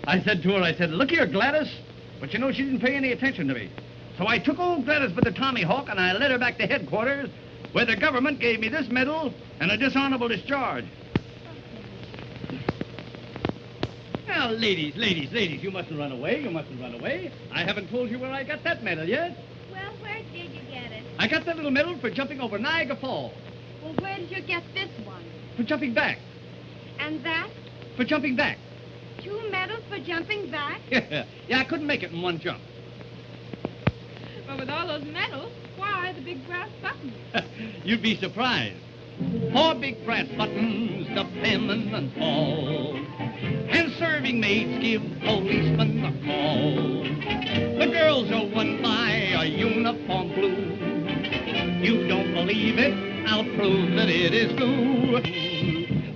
I said to her, look here, Gladys. But you know, she didn't pay any attention to me. So I took old Gladys by the Tommy Hawk and I led her back to headquarters where the government gave me this medal and a dishonorable discharge. Now, ladies, you mustn't run away. I haven't told you where I got that medal yet. Well, where did you get it? I got that little medal for jumping over Niagara Falls. Well, where did you get this one? For jumping back. And that? For jumping back. 2 medals for jumping back? Yeah, I couldn't make it in one jump. But with all those medals, why the big brass buttons? You'd be surprised. 4 big brass buttons, the penman and fall. And serving maids give policemen a call. The girls are won by a uniform blue. You don't believe it? I'll prove that it is true.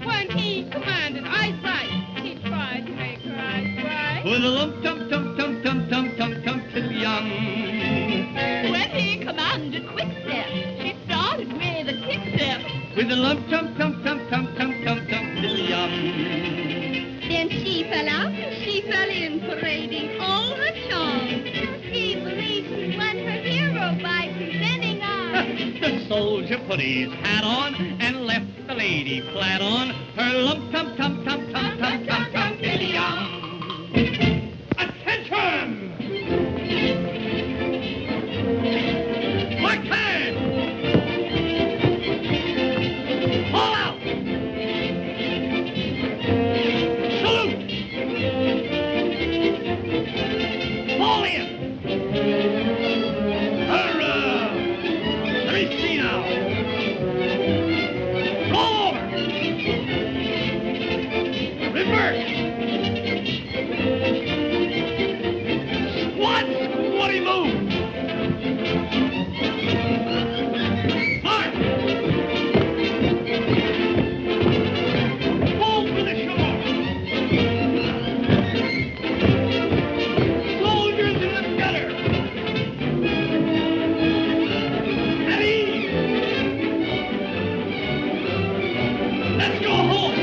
When he commanded eyesight, he tried to make her eyes bright. With a lump tum tum tum tum tum tum tum till young. When he commanded quick step, she started with a kick step. With a lump tum tum tum tum tum tum tum till young. Then she fell out and she fell in, parading all her charms. He believes he won her hero by presenting arms. The soldier put his hat on and left the lady flat on her lump tum tum tum tum tum tum tum till young. Attention! Mark time! All out! Salute! Fall in! Let me see now. Roll over! Reverse! Squat! Squatty move! March! Fall to the shore! Soldiers in the gutter! At ease! Let's go home!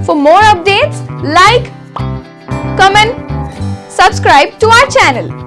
For more updates, like, comment, subscribe to our channel.